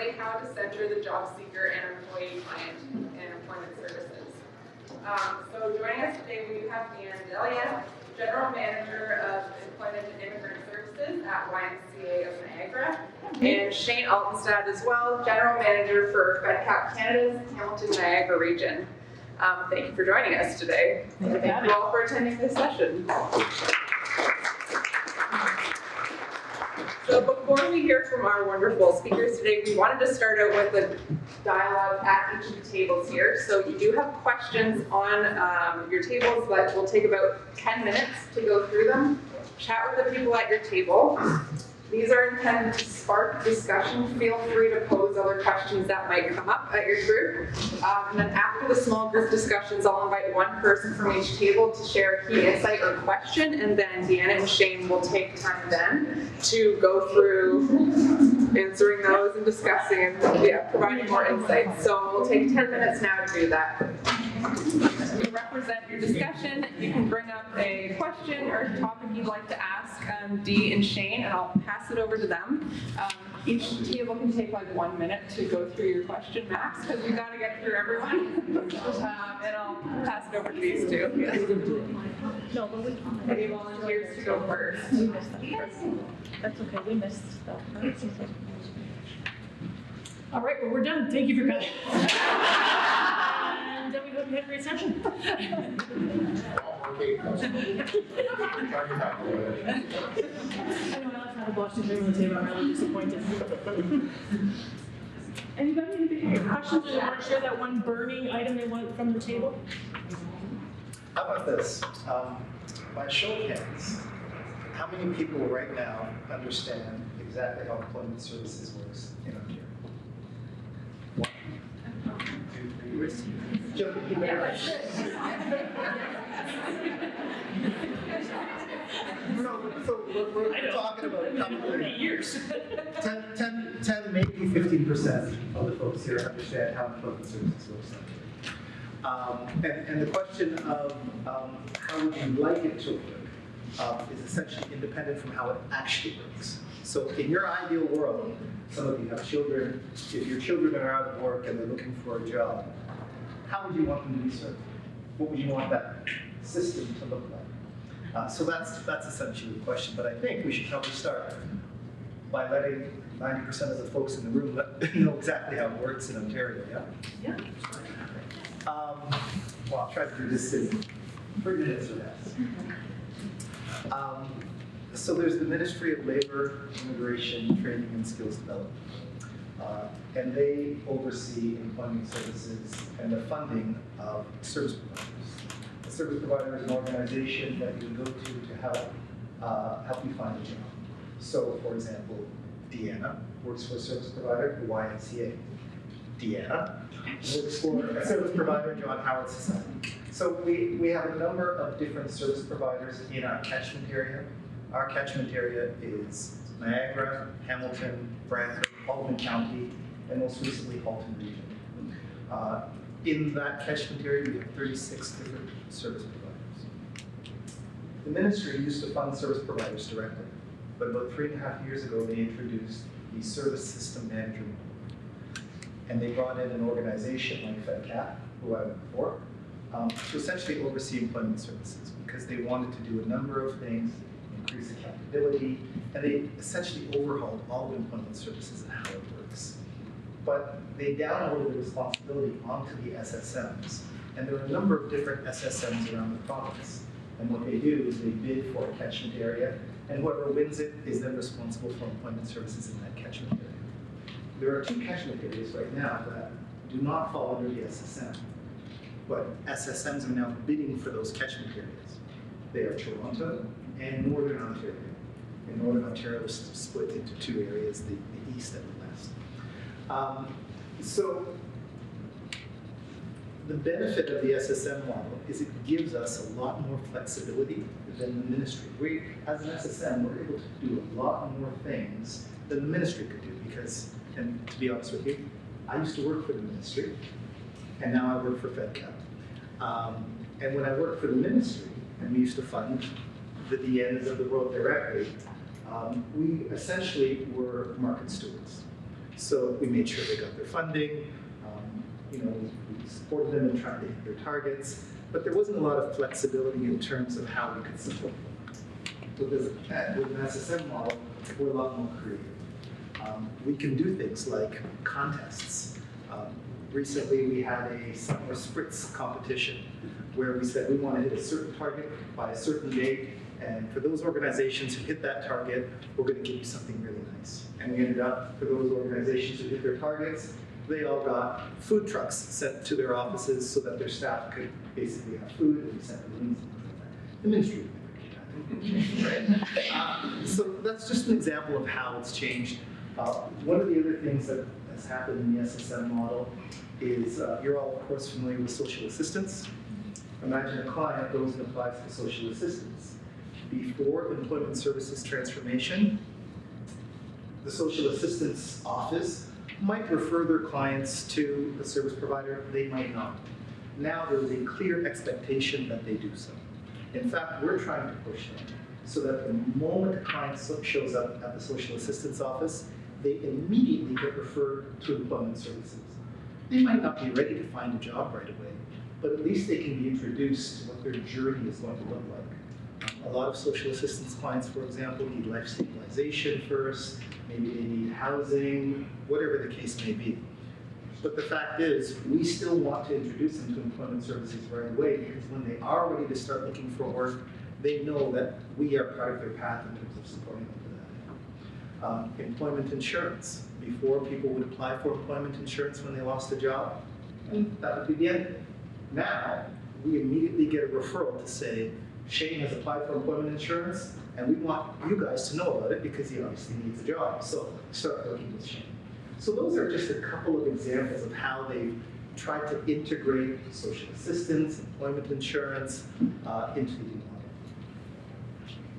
really how to center the job seeker and employee client in employment services. So joining us today, we have Deanna, General Manager of Employment and Immigrant Services at YMCA of Niagara, and Shane Altenstad as well, General Manager for FedCap Canada's Hamilton Niagara region. Thank you for joining us today. Thank you all for attending this session. So before we hear from our wonderful speakers today, we wanted to start out with a dialogue at each of the tables here. So you do have questions on your tables, but we'll take about 10 minutes to go through them. Chat with the people at your table. These are intended to spark discussion. Feel free to pose other questions that might come up at your group. And then after the small group discussions, I'll invite one person from each table to share a key insight or question, and then Deanna and Shane will take time then to go through answering those and discussing and providing more insights. So we'll take 10 minutes now to do that. To represent your discussion, you can bring up a question or a topic you'd like to ask Dee and Shane, and I'll pass it over to them. Each table can take like 1 minute to go through your question max, because we got to get through everyone. And I'll pass it over to these two. No, but we Any volunteers to go first? We missed that first. That's okay, we missed that first. All right, well, we're done. Thank you for coming. And we hope you had a great session. Anyone else have a Boston Dream on the table? I'm really disappointed. Anybody, any questions, or want to share that one burning item they want from the table? How about this? By show of hands, how many people right now understand exactly how employment services works in Ontario? 1, 2, 3. Joking. So we're talking about probably years. 10, maybe 15% of the folks here understand how employment services works. And the question of how would you like it to work is essentially independent from how it actually works. So in your ideal world, some of you have children. If your children are out of work and they're looking for a job, how would you want them to be served? What would you want that system to look like? So that's essentially the question. But I think we should probably start by letting 90% of the folks in the room know exactly how it works in Ontario. Yeah. Well, I'll try to do this in 3 minutes or less. So there's the Ministry of Labor, Immigration, Training, and Skills Development. And they oversee employment services and the funding of service providers. A service provider is an organization that you go to help you find a job. So, for example, Deanna works for a service provider, the YMCA. Deanna works for a service provider, John Howard Society. So we have a number of different service providers in our catchment area. Our catchment area is Niagara, Hamilton, Brantford, Halton County, and most recently Halton Region. In that catchment area, we have 36 different service providers. The ministry used to fund service providers directly, but about 3.5 years ago, they introduced the service system manager model. And they brought in an organization like FedCap, who I work for, to essentially oversee employment services, because they wanted to do a number of things, increase accountability, and they essentially overhauled all of employment services and how it works. But they downloaded the responsibility onto the SSMs, and there are a number of different SSMs around the province. And what they do is they bid for a catchment area, and whoever wins it is then responsible for employment services in that catchment area. There are 2 catchment areas right now that do not fall under the SSM, but SSMs are now bidding for those catchment areas. They are Toronto and Northern Ontario. And Northern Ontario is split into 2 areas, the east and the west. So the benefit of the SSM model is it gives us a lot more flexibility than the ministry. We, as an SSM, we're able to do a lot more things than the ministry could do because, and to be honest with you, I used to work for the ministry, and now I work for FedCap. And when I worked for the ministry, and we used to fund the DNs of the world directly, we essentially were market stewards. So we made sure they got their funding. We supported them in trying to hit their targets, but there wasn't a lot of flexibility in terms of how we could support them. With an SSM model, we're a lot more creative. We can do things like contests. Recently, we had a summer spritz competition where we said we want to hit a certain target by a certain date, and for those organizations who hit that target, we're going to give you something really nice. And we ended up, for those organizations who hit their targets, they all got food trucks sent to their offices so that their staff could basically have food, and we sent them links and things like that. The ministry right? So that's just an example of how it's changed. One of the other things that has happened in the SSM model is you're all, of course, familiar with social assistance. Imagine a client goes and applies for social assistance. Before employment services transformation, the social assistance office might refer their clients to a service provider, they might not. Now there is a clear expectation that they do so. In fact, we're trying to push them so that the moment a client shows up at the social assistance office, they immediately get referred to employment services. They might not be ready to find a job right away, but at least they can be introduced to what their journey is going to look like. A lot of social assistance clients, for example, need life stabilization first, maybe they need housing, whatever the case may be. But the fact is, we still want to introduce them to employment services right away, because when they are ready to start looking for work, they know that we are part of their path in terms of supporting them to that. Employment insurance. Before, people would apply for employment insurance when they lost a job, and that would be the end of it. Now, we immediately get a referral to say, Shane has applied for employment insurance, and we want you guys to know about it because he obviously needs a job. So start working with Shane. So those are just a couple of examples of how they've tried to integrate social assistance, employment insurance into the new model.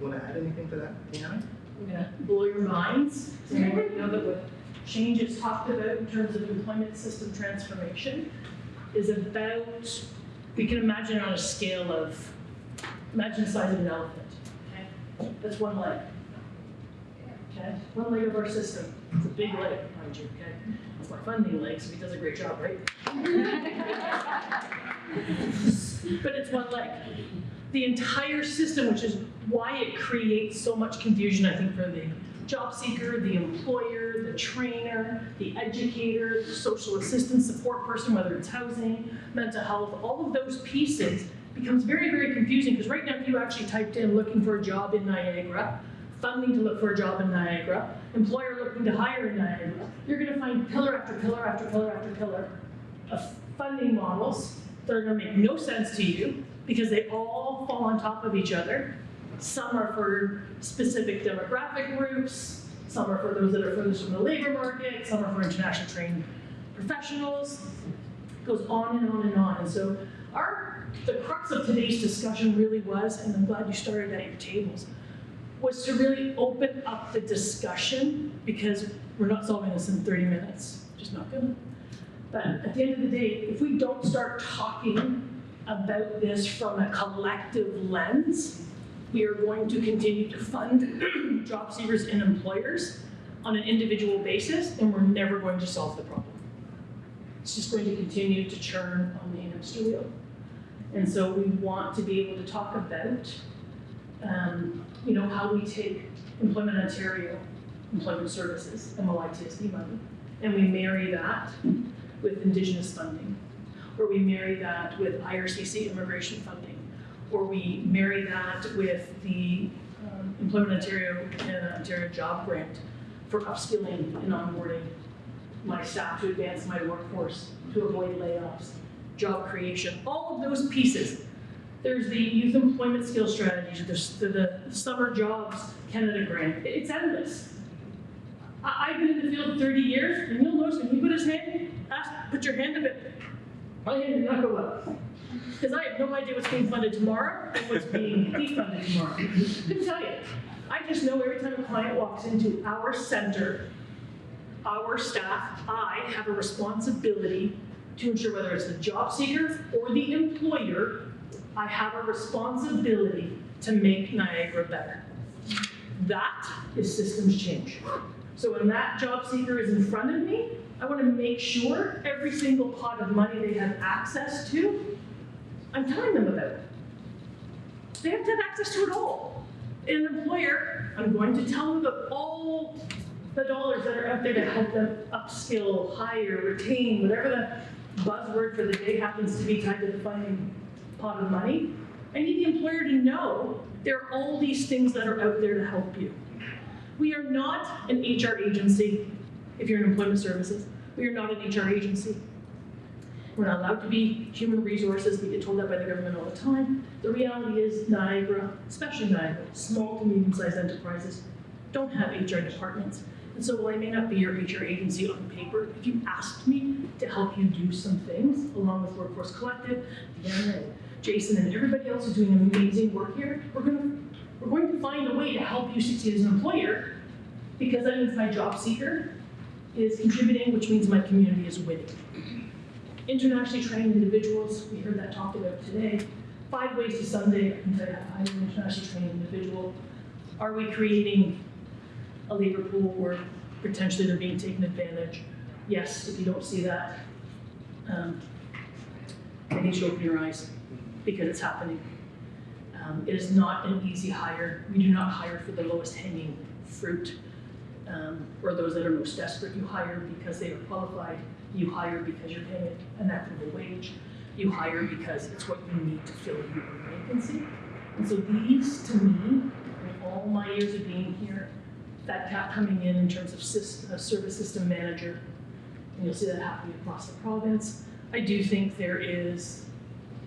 You want to add anything to that, Deanna? I'm going to blow your minds. So you know that what Shane just talked about in terms of employment system transformation is about, we can imagine on a scale of, imagine the size of an elephant, okay? That's one leg, okay? One leg of our system. It's a big leg, mind you, okay? It's my funding leg, so he does a great job, right? But it's one leg. The entire system, which is why it creates so much confusion, I think, for the job seeker, the employer, the trainer, the educator, the social assistance support person, whether it's housing, mental health, all of those pieces becomes very, very confusing, because right now if you actually typed in looking for a job in Niagara, funding to look for a job in Niagara, employer looking to hire in Niagara, you're going to find pillar after pillar after pillar after pillar of funding models that are going to make no sense to you because they all fall on top of each other. Some are for specific demographic groups, some are for those that are furthest from the labor market, some are for international trained professionals. It goes on and on and on. And so the crux of today's discussion really was, and I'm glad you started at your tables, was to really open up the discussion, because we're not solving this in 30 minutes, just not gonna. But at the end of the day, if we don't start talking about this from a collective lens, we are going to continue to fund job seekers and employers on an individual basis, and we're never going to solve the problem. It's just going to continue to churn on the hamster wheel. And so we want to be able to talk about how we take Employment Ontario Employment Services, MOITSD money, and we marry that with Indigenous funding, or we marry that with IRCC immigration funding, or we marry that with the Employment Ontario and Ontario Job Grant for upskilling and onboarding my staff to advance my workforce, to avoid layoffs, job creation, all of those pieces. There's the Youth Employment Skills Strategies, there's the Summer Jobs Canada Grant. It's endless. I've been in the field 30 years, and you'll notice when he put his hand, put your hand up it, my hand did not go up. Because I have no idea what's being funded tomorrow and what's being defunded tomorrow. I couldn't tell you. I just know every time a client walks into our center, our staff, I have a responsibility to ensure, whether it's the job seeker or the employer, I have a responsibility to make Niagara better. That is systems change. So when that job seeker is in front of me, I want to make sure every single pot of money they have access to, I'm telling them about it. They have to have access to it all. In an employer, I'm going to tell them about all the dollars that are out there to help them upskill, hire, retain, whatever the buzzword for the day happens to be tied to the funding pot of money. I need the employer to know there are all these things that are out there to help you. We are not an HR agency. If you're in employment services, we are not an HR agency. We're not allowed to be human resources. We get told that by the government all the time. The reality is Niagara, especially Niagara, small to medium-sized enterprises don't have HR departments. And so while I may not be your HR agency on paper, if you asked me to help you do some things, along with Workforce Collective, Deanna and Jason and everybody else who's doing amazing work here, we're going to find a way to help you succeed as an employer, because that means my job seeker is contributing, which means my community is winning. Internationally trained individuals, we heard that talked about today. 5 ways to Sunday, I can tell you how to hire an internationally trained individual. Are we creating a labor pool where potentially they're being taken advantage? Yes, if you don't see that, I need you to open your eyes, because it's happening. It is not an easy hire. We do not hire for the lowest hanging fruit, or those that are most desperate. You hire because they are qualified. You hire because you're paying an equitable wage. You hire because it's what you need to fill your vacancy. And so these, to me, in all my years of being here, FedCap coming in terms of service system manager, and you'll see that happening across the province. I do think there is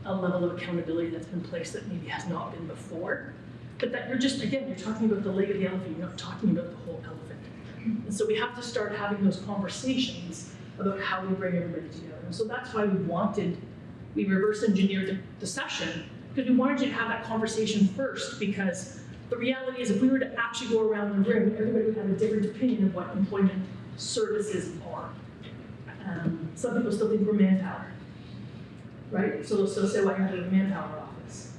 a level of accountability that's been placed that maybe has not been before, but that you're just, again, you're talking about the leg of the elephant, you're not talking about the whole elephant. And so we have to start having those conversations about how we bring everybody together. And so that's why we reverse engineered the session, because we wanted you to have that conversation first, because the reality is if we were to actually go around the room, everybody would have a different opinion of what employment services are. Some people still think we're manpower, right? So they'll still say, well, you're in the manpower office.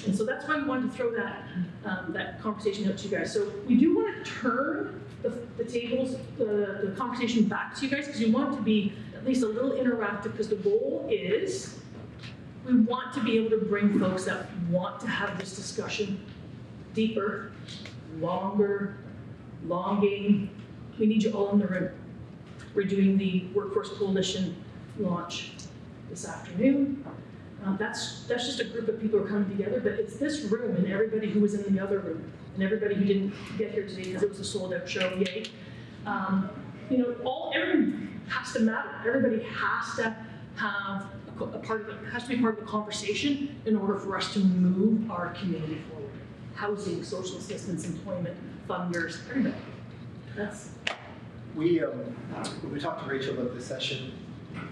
And so that's why we wanted to throw that conversation out to you guys. So we do want to turn the tables, the conversation back to you guys, because you want to be at least a little interactive, because the goal is we want to be able to bring folks that want to have this discussion deeper, longer, long game. We need you all in the room. We're doing the Workforce Coalition launch this afternoon. That's just a group of people who are coming together, but it's this room and everybody who was in the other room and everybody who didn't get here today because it was a sold out show, yay. Everyone has to matter. Everybody has to have a part of it, has to be part of the conversation in order for us to move our community forward. Housing, social assistance, employment, funders, everybody. That's. We talked to Rachel about this session.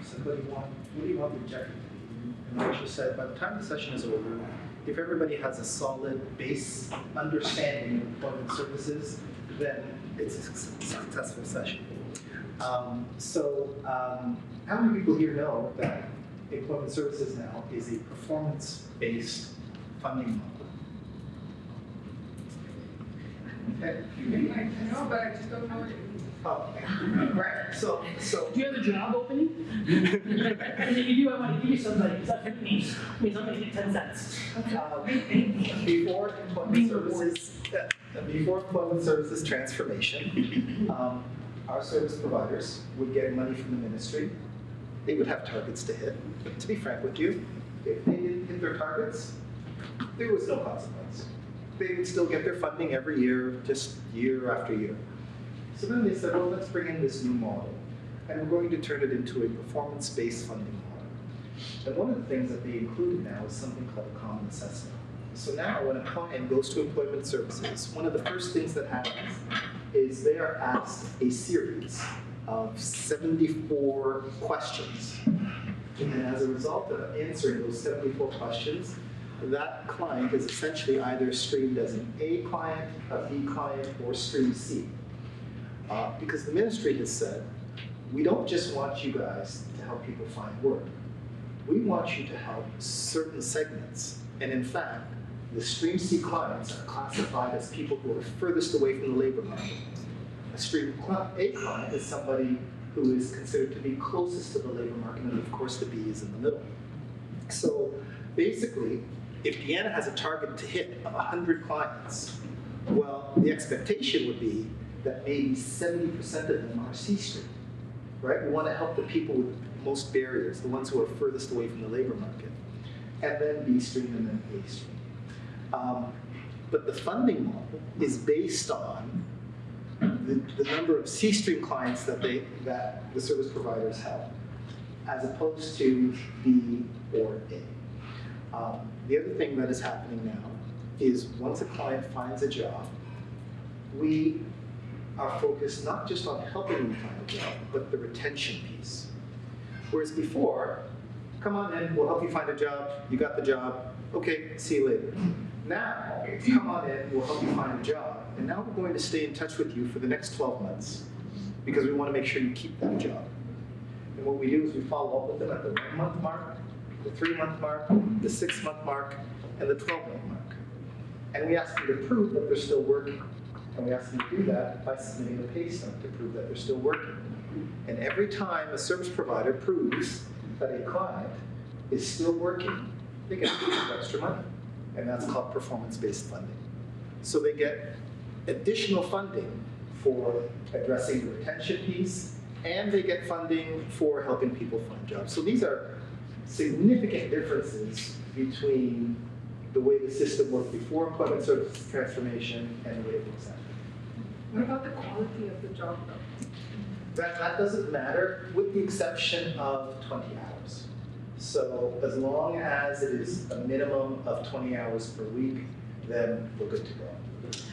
Said, what do you want the objective to be? And Rachel said, by the time the session is over, if everybody has a solid base understanding of employment services, then it's a successful session. How many people here know that employment services now is a performance-based funding model? Okay. I know, but I just don't know what it means. Oh, right. So. Do you have a job opening? And if you do, I want to give you somebody, because that's what it means. It means I'm going to get 10 cents. Before employment services transformation, our service providers would get money from the ministry. They would have targets to hit. But to be frank with you, if they didn't hit their targets, there was no consequence. They would still get their funding every year, just year after year. So then they said, well, let's bring in this new model, and we're going to turn it into a performance-based funding model. And one of the things that they included now is something called a common assessment. So now when a client goes to employment services, one of the first things that happens is they are asked a series of 74 questions. And then as a result of answering those 74 questions, that client is essentially either streamed as an A client, a B client, or stream C. Because the ministry has said, we don't just want you guys to help people find work. We want you to help certain segments. And in fact, the stream C clients are classified as people who are furthest away from the labor market. A stream A client is somebody who is considered to be closest to the labor market, and of course the B is in the middle. So basically, if Deanna has a target to hit of 100 clients, well, the expectation would be that maybe 70% of them are C stream, right? We want to help the people with most barriers, the ones who are furthest away from the labor market, and then B stream and then A stream. But the funding model is based on the number of C stream clients that the service providers have, as opposed to B or A. The other thing that is happening now is once a client finds a job, we are focused not just on helping them find a job, but the retention piece. Whereas before, come on in, we'll help you find a job, you got the job, okay, see you later. Now, come on in, we'll help you find a job, and now we're going to stay in touch with you for the next 12 months because we want to make sure you keep that job. And what we do is we follow up with them at the 1-month mark, the 3-month mark, the 6-month mark, and the 12-month mark. And we ask them to prove that they're still working. And we ask them to do that by submitting a pay stub to prove that they're still working. And every time a service provider proves that a client is still working, they get a piece of extra money. And that's called performance-based funding. So they get additional funding for addressing the retention piece, and they get funding for helping people find jobs. So these are significant differences between the way the system worked before employment services transformation and the way it looks now. What about the quality of the job though? That doesn't matter, with the exception of 20 hours. So as long as it is a minimum of 20 hours per week, then we're good to go.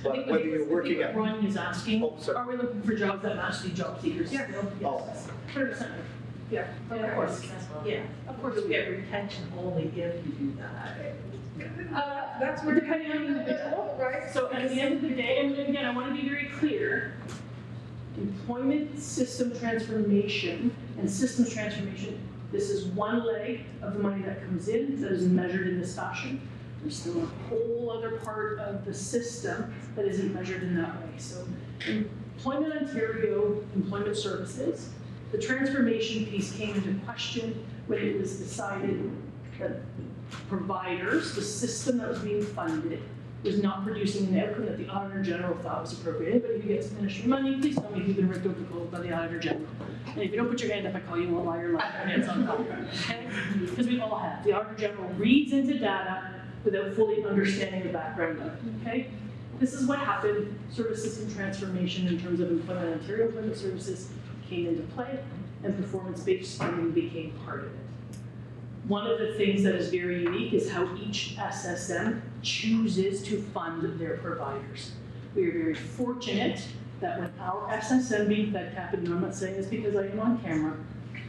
But whether you're working at... Ron is asking, Oh, sorry. are we looking for jobs that match the job seekers? Yeah. Yes. 100%. Yeah. And of course, yeah, of course you get retention only if you do that. That's where Depending on the individual, right? So at the end of the day, and again, I want to be very clear, employment system transformation and systems transformation, this is one leg of the money that comes in that is measured in this fashion. There's still a whole other part of the system that isn't measured in that way. So Employment Ontario, Employment Services, the transformation piece came into question when it was decided that providers, the system that was being funded, was not producing an outcome that the Auditor General thought was appropriate. Anybody who gets ministry money, please tell me if you've been ripped over the cold by the Auditor General. And if you don't put your hand up, I call you a liar, and it's on top. Okay? Because we all have. The Auditor General reads into data without fully understanding the background of it. Okay? This is what happened. Service system transformation in terms of Employment Ontario Employment Services came into play, and performance-based funding became part of it. One of the things that is very unique is how each SSM chooses to fund their providers. We are very fortunate that when our SSM being FedCap, and I'm not saying this because I am on camera,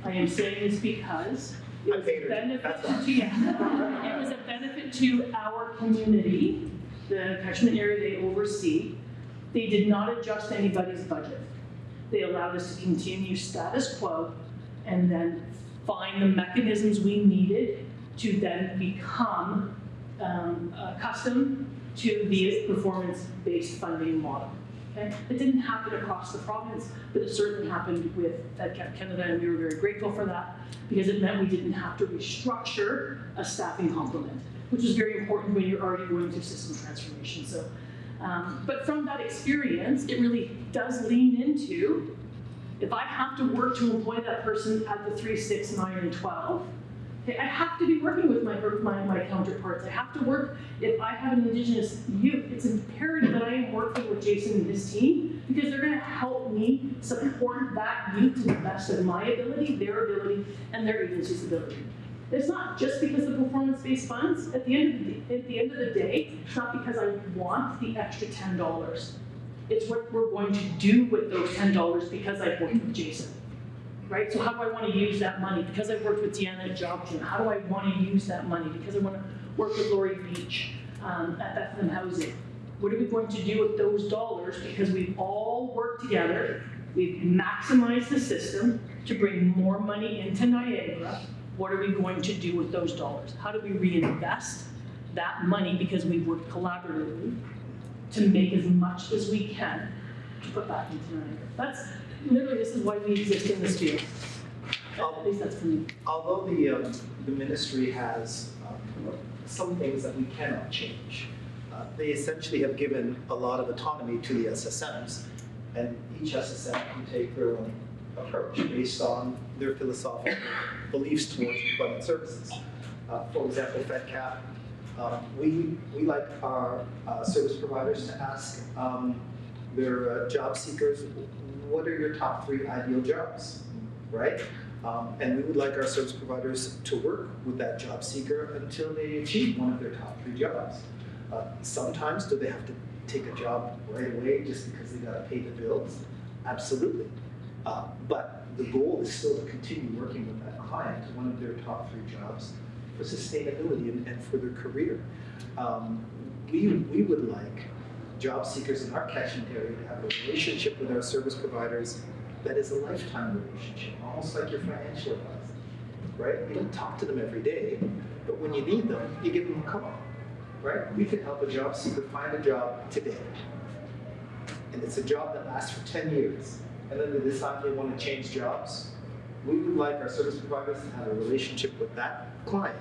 I am saying this because it was a benefit to our community, the catchment area they oversee. They did not adjust anybody's budget. They allowed us to continue status quo and then find the mechanisms we needed to then become accustomed to the performance-based funding model. Okay? It didn't happen across the province, but it certainly happened with FedCap Canada, and we were very grateful for that because it meant we didn't have to restructure a staffing complement, which is very important when you're already going through system transformation. So, but from that experience, it really does lean into, if I have to work to employ that person at the 3, 6, 9, and 12, okay, I have to be working with my counterparts. I have to work, if I have an Indigenous youth, it's imperative that I am working with Jason and his team because they're going to help me support that youth to the best of my ability, and their agency's ability. It's not just because of performance-based funds. At the end of the day, it's not because I want the extra $10. It's what we're going to do with those $10 because I've worked with Jason, right? So how do I want to use that money? Because I've worked with Deanna at JobGym, how do I want to use that money? Because I want to work with Lori Beach at Bethlehem Housing. What are we going to do with those dollars? Because we've all worked together, we've maximized the system to bring more money into Niagara. What are we going to do with those dollars? How do we reinvest that money because we worked collaboratively to make as much as we can to put back into Niagara. That's, literally, this is why we exist in this field. At least that's for me. Although the ministry has some things that we cannot change, they essentially have given a lot of autonomy to the SSMs, and each SSM can take their own approach based on their philosophical beliefs towards employment services. For example, FedCap, we like our service providers to ask their job seekers, what are your top 3 ideal jobs, right? And we would like our service providers to work with that job seeker until they achieve one of their top 3 jobs. Sometimes, do they have to take a job right away just because they gotta pay the bills? Absolutely. But the goal is still to continue working with that client to one of their top 3 jobs for sustainability and for their career. We would like job seekers in our catchment area to have a relationship with our service providers that is a lifetime relationship, almost like your financial advisor, right? You don't talk to them every day, but when you need them, you give them a call, right? We can help a job seeker find a job today. And it's a job that lasts for 10 years. And then they decide they want to change jobs. We would like our service providers to have a relationship with that client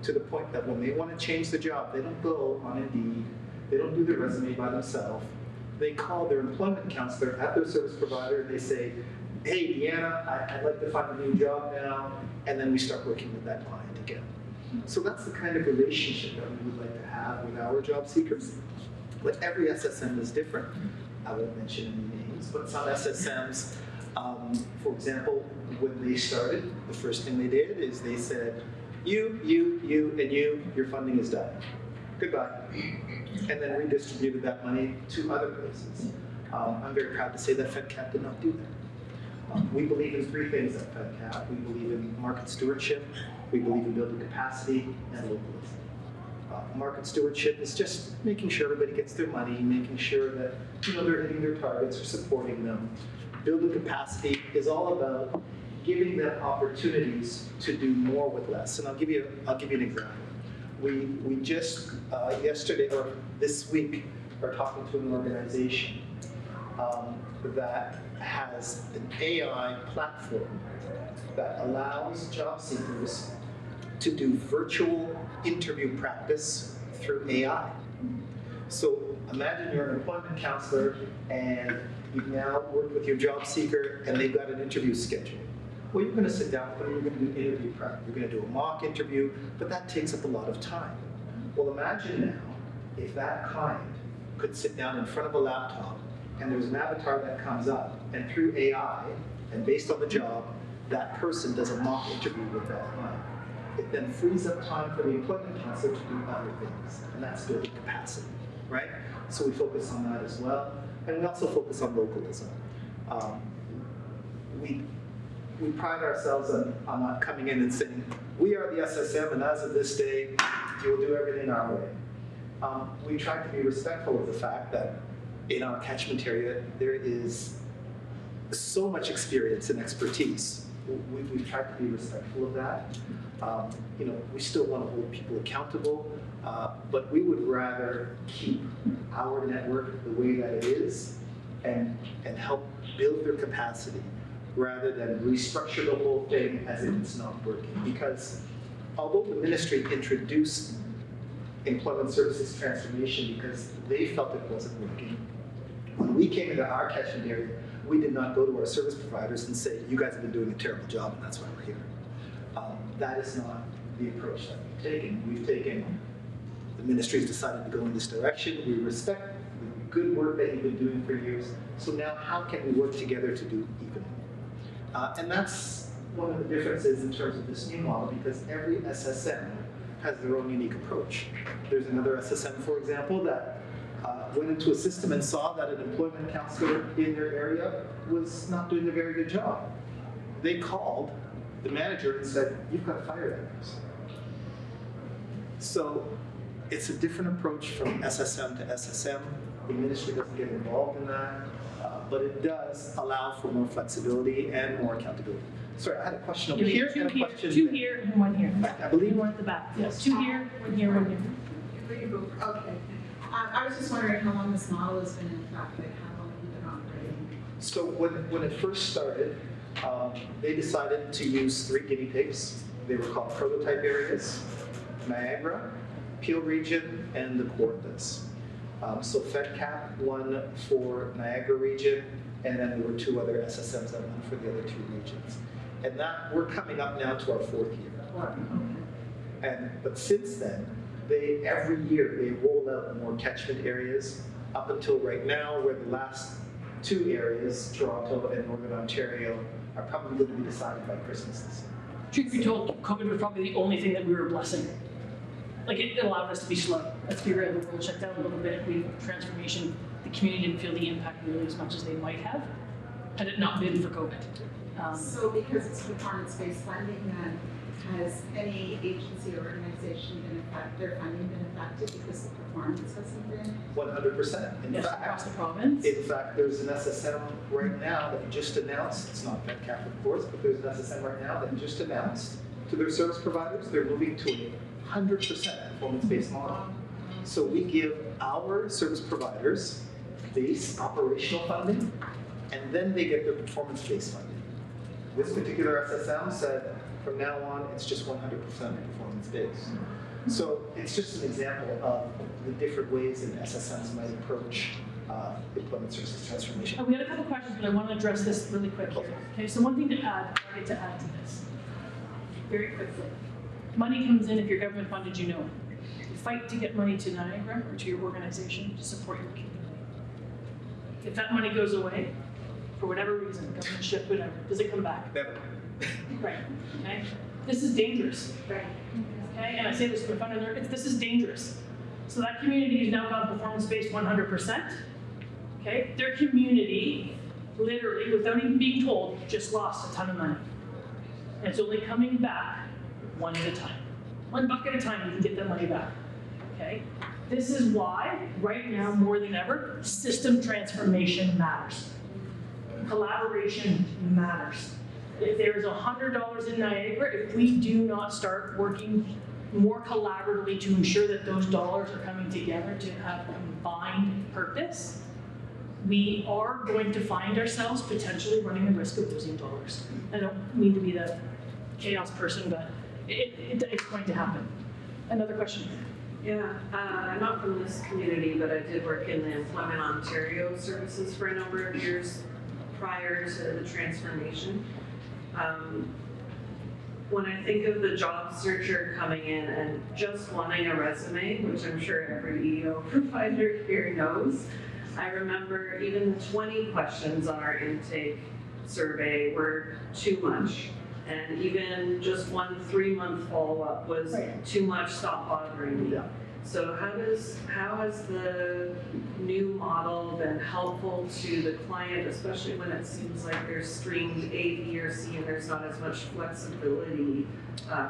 to the point that when they want to change the job, they don't go on Indeed, they don't do their resume by themselves. They call their employment counselor at their service provider and they say, hey, Deanna, I'd like to find a new job now. And then we start working with that client again. So that's the kind of relationship that we would like to have with our job seekers. But every SSM is different. I won't mention any names, but some SSMs, for example, when they started, the first thing they did is they said, you, and you, your funding is done. Goodbye. And then redistributed that money to other places. I'm very proud to say that FedCap did not do that. We believe in 3 things at FedCap. We believe in market stewardship, we believe in building capacity, and localism. Market stewardship is just making sure everybody gets their money, making sure that they're hitting their targets or supporting them. Building capacity is all about giving them opportunities to do more with less. And I'll give you an example. We just yesterday or this week are talking to an organization that has an AI platform that allows job seekers to do virtual interview practice through AI. So imagine you're an employment counselor and you've now worked with your job seeker and they've got an interview schedule. Well, you're going to sit down with them, you're going to do interview prep, you're going to do a mock interview, but that takes up a lot of time. Well, imagine now if that client could sit down in front of a laptop and there's an avatar that comes up and through AI and based on the job, that person does a mock interview with that client. It then frees up time for the employment counselor to do other things, and that's building capacity, right? So we focus on that as well, and we also focus on localism. We pride ourselves on not coming in and saying, we are the SSM, and as of this day, you'll do everything our way. We try to be respectful of the fact that in our catchment area, there is so much experience and expertise. We've tried to be respectful of that. We still want to hold people accountable, but we would rather keep our network the way that it is and help build their capacity rather than restructure the whole thing as if it's not working. Because although the ministry introduced employment services transformation because they felt it wasn't working, when we came into our catchment area, we did not go to our service providers and say, you guys have been doing a terrible job and that's why we're here. That is not the approach that we've taken. We've taken, the ministry's decided to go in this direction. We respect the good work that you've been doing for years. So now how can we work together to do even more? And that's one of the differences in terms of this new model because every SSM has their own unique approach. There's another SSM, for example, that went into a system and saw that an employment counselor in their area was not doing a very good job. They called the manager and said, you've got to fire that person. So it's a different approach from SSM to SSM. The ministry doesn't get involved in that, but it does allow for more flexibility and more accountability. Sorry, I had a question over here and a question Two there. here and one here. I believe One at the back. Yes, 2 here, 1 here, 1 here. Okay. I was just wondering how long this model has been in effect, like how long have you been operating? So when it first started, they decided to use 3 guinea pigs. They were called prototype areas: Niagara, Peel region, and the coordinates. So FedCap won for Niagara region, and then there were 2 other SSMs that won for the other 2 regions. And that we're coming up now to our 4th year. But since then, every year they roll out more catchment areas up until right now, where the last 2 areas, Toronto and Northern Ontario, are probably going to be decided by Christmas this year. Truth be told, COVID was probably the only thing that we were blessing. Like, it allowed us to be slow. Let's be real, the world shut down a little bit. We transformation, the community didn't feel the impact nearly as much as they might have had it not been for COVID. So because it's performance-based funding, then has any agency or organization their funding been affected because the performance hasn't been? 100%. Yes, across the province. In fact, there's an SSM right now that just announced, it's not FedCap of course, but there's an SSM right now that just announced to their service providers, they're moving to a 100% performance-based model. So we give our service providers base operational funding, and then they get their performance-based funding. This particular SSM said, from now on, it's just 100% performance-based. So it's just an example of the different ways that SSMs might approach employment services transformation. We had a couple questions, but I want to address this really quick here. Okay, so one thing to add, I get to add to this, very quickly. Money comes in if you're government funded, you know it. You fight to get money to Niagara or to your organization to support your community. If that money goes away, for whatever reason, government shift, whatever, does it come back? Never. Right, okay? This is dangerous. Right. Okay, and I say this to the funder, this is dangerous. So that community has now gone performance-based 100%. Okay, their community, literally, without even being told, just lost a ton of money. And it's only coming back one at a time. One buck at a time, you can get that money back. Okay, this is why, right now, more than ever, system transformation matters. Collaboration matters. If there's $100 in Niagara, if we do not start working more collaboratively to ensure that those dollars are coming together to have combined purpose, we are going to find ourselves potentially running the risk of losing dollars. I don't mean to be the chaos person, but it's going to happen. Another question? Yeah, I'm not from this community, but I did work in the Employment Ontario services for a number of years prior to the transformation. When I think of the job searcher coming in and just wanting a resume, which I'm sure every EO provider here knows, I remember even 20 questions on our intake survey were too much. And even just one 3-month follow-up was too much, stop bothering me. Yeah. So how has the new model been helpful to the client, especially when it seems like there's streamed A, B, or C, and there's not as much flexibility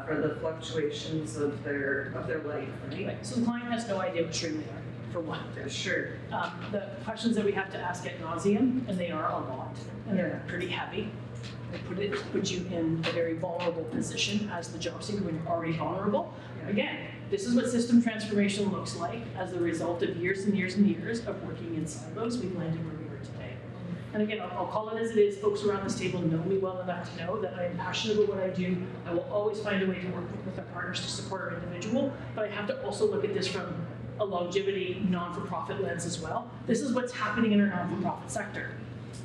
for the fluctuations of their life, right? So the client has no idea what stream they are, for one. Sure. The questions that we have to ask ad nauseum, and they are a lot, and they're pretty heavy. They put you in a very vulnerable position as the job seeker when you're already vulnerable. Again, this is what system transformation looks like as the result of years and years and years of working in silos. We've landed where we are today. And again, I'll call it as it is. Folks around this table know me well enough to know that I am passionate about what I do. I will always find a way to work with our partners to support our individual, but I have to also look at this from a longevity, non-for-profit lens as well. This is what's happening in our non-for-profit sector.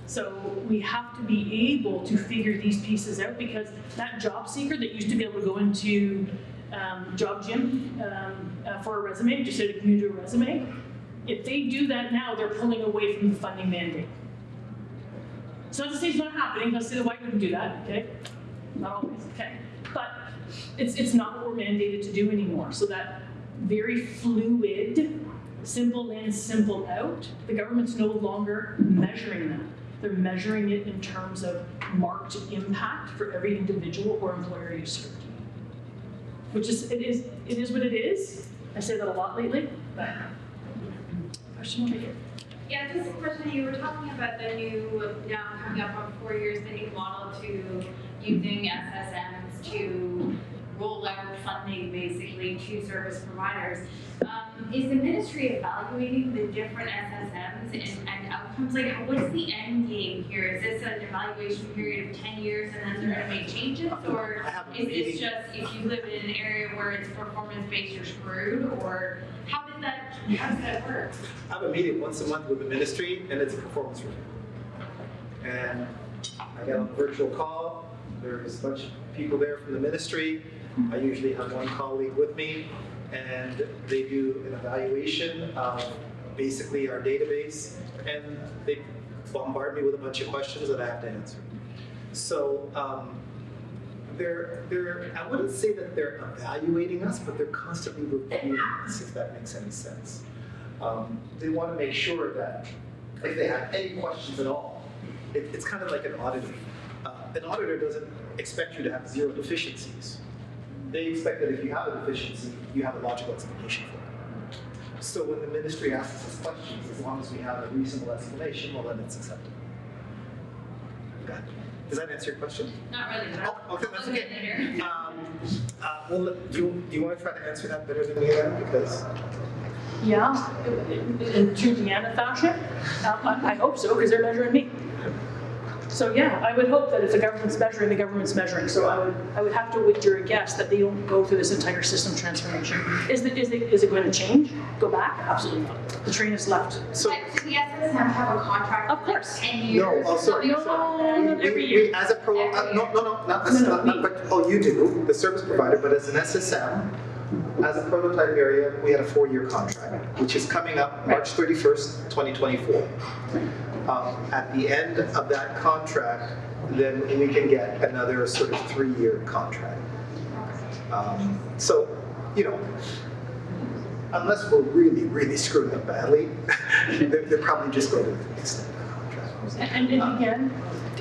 So we have to be able to figure these pieces out, because that job seeker that used to be able to go into Job Gym for a resume, just say to do a resume, if they do that now, they're pulling away from the funding mandate. So not to say it's not happening, not to say the white wouldn't do that, okay? Not always, okay? But it's not what we're mandated to do anymore. So that very fluid, simple in, simple out, the government's no longer measuring that. They're measuring it in terms of marked impact for every individual or employer you serve. Which is, it is what it is. I say that a lot lately, but question over here. Yeah, just a question. You were talking about the new, now coming up on 4 years, the new model to using SSMs to roll out funding basically to service providers. Is the ministry evaluating the different SSMs and outcomes? Like, what's the end game here? Is this an evaluation period of 10 years and then they're going to make changes? Or is this just if you live in an area where it's performance-based, you're screwed? Or how does that work? I have a meeting once a month with the ministry, and it's a performance review. And I get on a virtual call. There's a bunch of people there from the ministry. I usually have one colleague with me, and they do an evaluation of basically our database, and they bombard me with a bunch of questions that I have to answer. So I wouldn't say that they're evaluating us, but they're constantly reviewing us, if that makes any sense. They want to make sure that if they have any questions at all, it's kind of like an auditor. An auditor doesn't expect you to have zero deficiencies. They expect that if you have a deficiency, you have a logical explanation for it. So when the ministry asks us questions, as long as we have a reasonable explanation, well, then it's acceptable. Okay. Does that answer your question? Not really. But Oh, okay, that's okay. later. Well, do you want to try to answer that better than me then? Because Yeah, in true Deanna fashion, I hope so, because they're measuring me. So yeah, I would hope that if the government's measuring, the government's measuring. So I would have to wager a guess that they don't go through this entire system transformation. Is it going to change? Go back? Absolutely not. The train has left. so. But the SSM have a contract Of for like course. 10 years. No, oh, sorry. No, not every year. As a you do, the service provider, but as an SSM, as a prototype area, we had a 4-year contract, which is coming up March 31st, 2024. At the end of that contract, then we can get another sort of 3-year contract. So, unless we're really, really screwing up badly, they're probably just going to extend the contract. And again,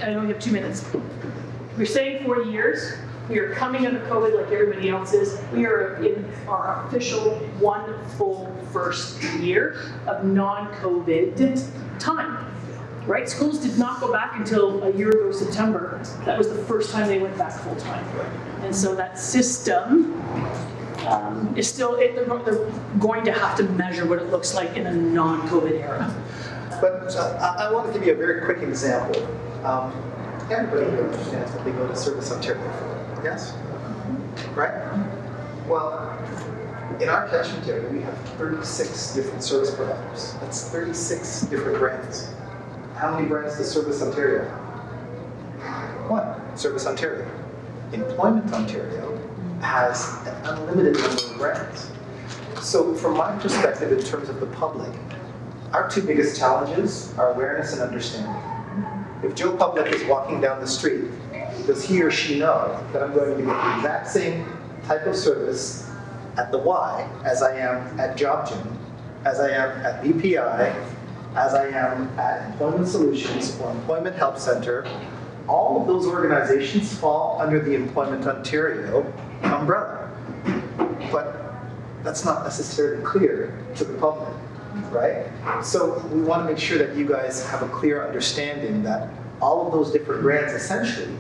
I only have 2 minutes. We're saying 4 years. We are coming out of COVID like everybody else is. We are in our official 1 full first year of non-COVID time. Right? Schools did not go back until a year ago, September. That was the first time they went back full time. And so that system is still, they're going to have to measure what it looks like in a non-COVID era. But I want to give you a very quick example. Everybody here understands what they go to Service Ontario for, yes? Right? Well, in our catchment area, we have 36 different service providers. That's 36 different brands. How many brands does Service Ontario have? 1, Service Ontario. Employment Ontario has an unlimited number of brands. So from my perspective, in terms of the public, our 2 biggest challenges are awareness and understanding. If Joe Public is walking down the street, does he or she know that I'm going to get the exact same type of service at the Y as I am at JobGym, as I am at BPI, as I am at Employment Solutions or Employment Help Center? All of those organizations fall under the Employment Ontario umbrella. But that's not necessarily clear to the public, right? So we want to make sure that you guys have a clear understanding that all of those different brands essentially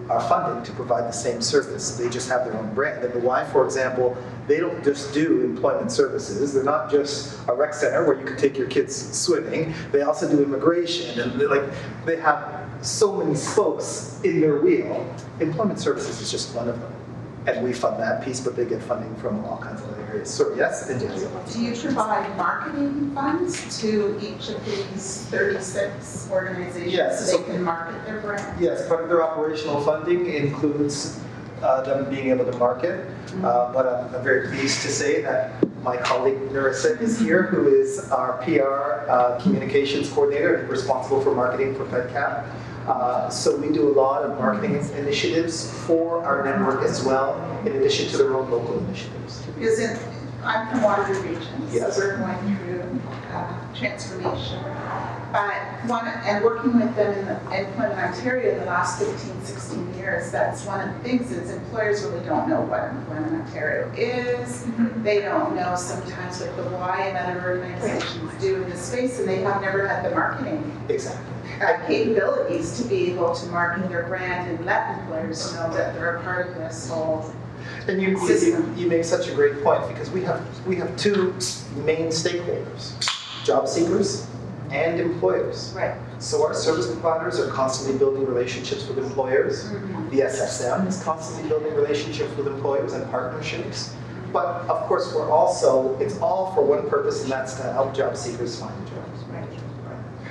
are funded to provide the same service. They just have their own brand. And the Y, for example, they don't just do employment services. They're not just a rec center where you can take your kids swimming. They also do immigration, and they have so many spokes in their wheel. Employment services is just one of them. And we fund that piece, but they get funding from all kinds of other areas. So yes, and Do you provide marketing funds to each of these 36 organizations Yes, so they can market their brand? yes, part of their operational funding includes them being able to market. But I'm very pleased to say that my colleague Narissa is here, who is our PR communications coordinator and responsible for marketing for FedCap. So we do a lot of marketing initiatives for our network as well, in addition to their own local initiatives. Because I'm from Waterloo Region, Yes. so we're going through transformation. And working with them in Employment Ontario in the last 15, 16 years, that's one of the things is employers really don't know what Employment Ontario is. They don't know sometimes what the Y and other organizations do in the space, and they have never had the marketing capabilities to be able to market their brand and let employers know that they're a part of this whole And you make such a great point, because we have two main stakeholders, job seekers and employers. Right. So our service providers are constantly building relationships with employers. The SSM is constantly building relationships with employers and partnerships. But of course, it's all for one purpose, and that's to help job seekers find jobs. Right.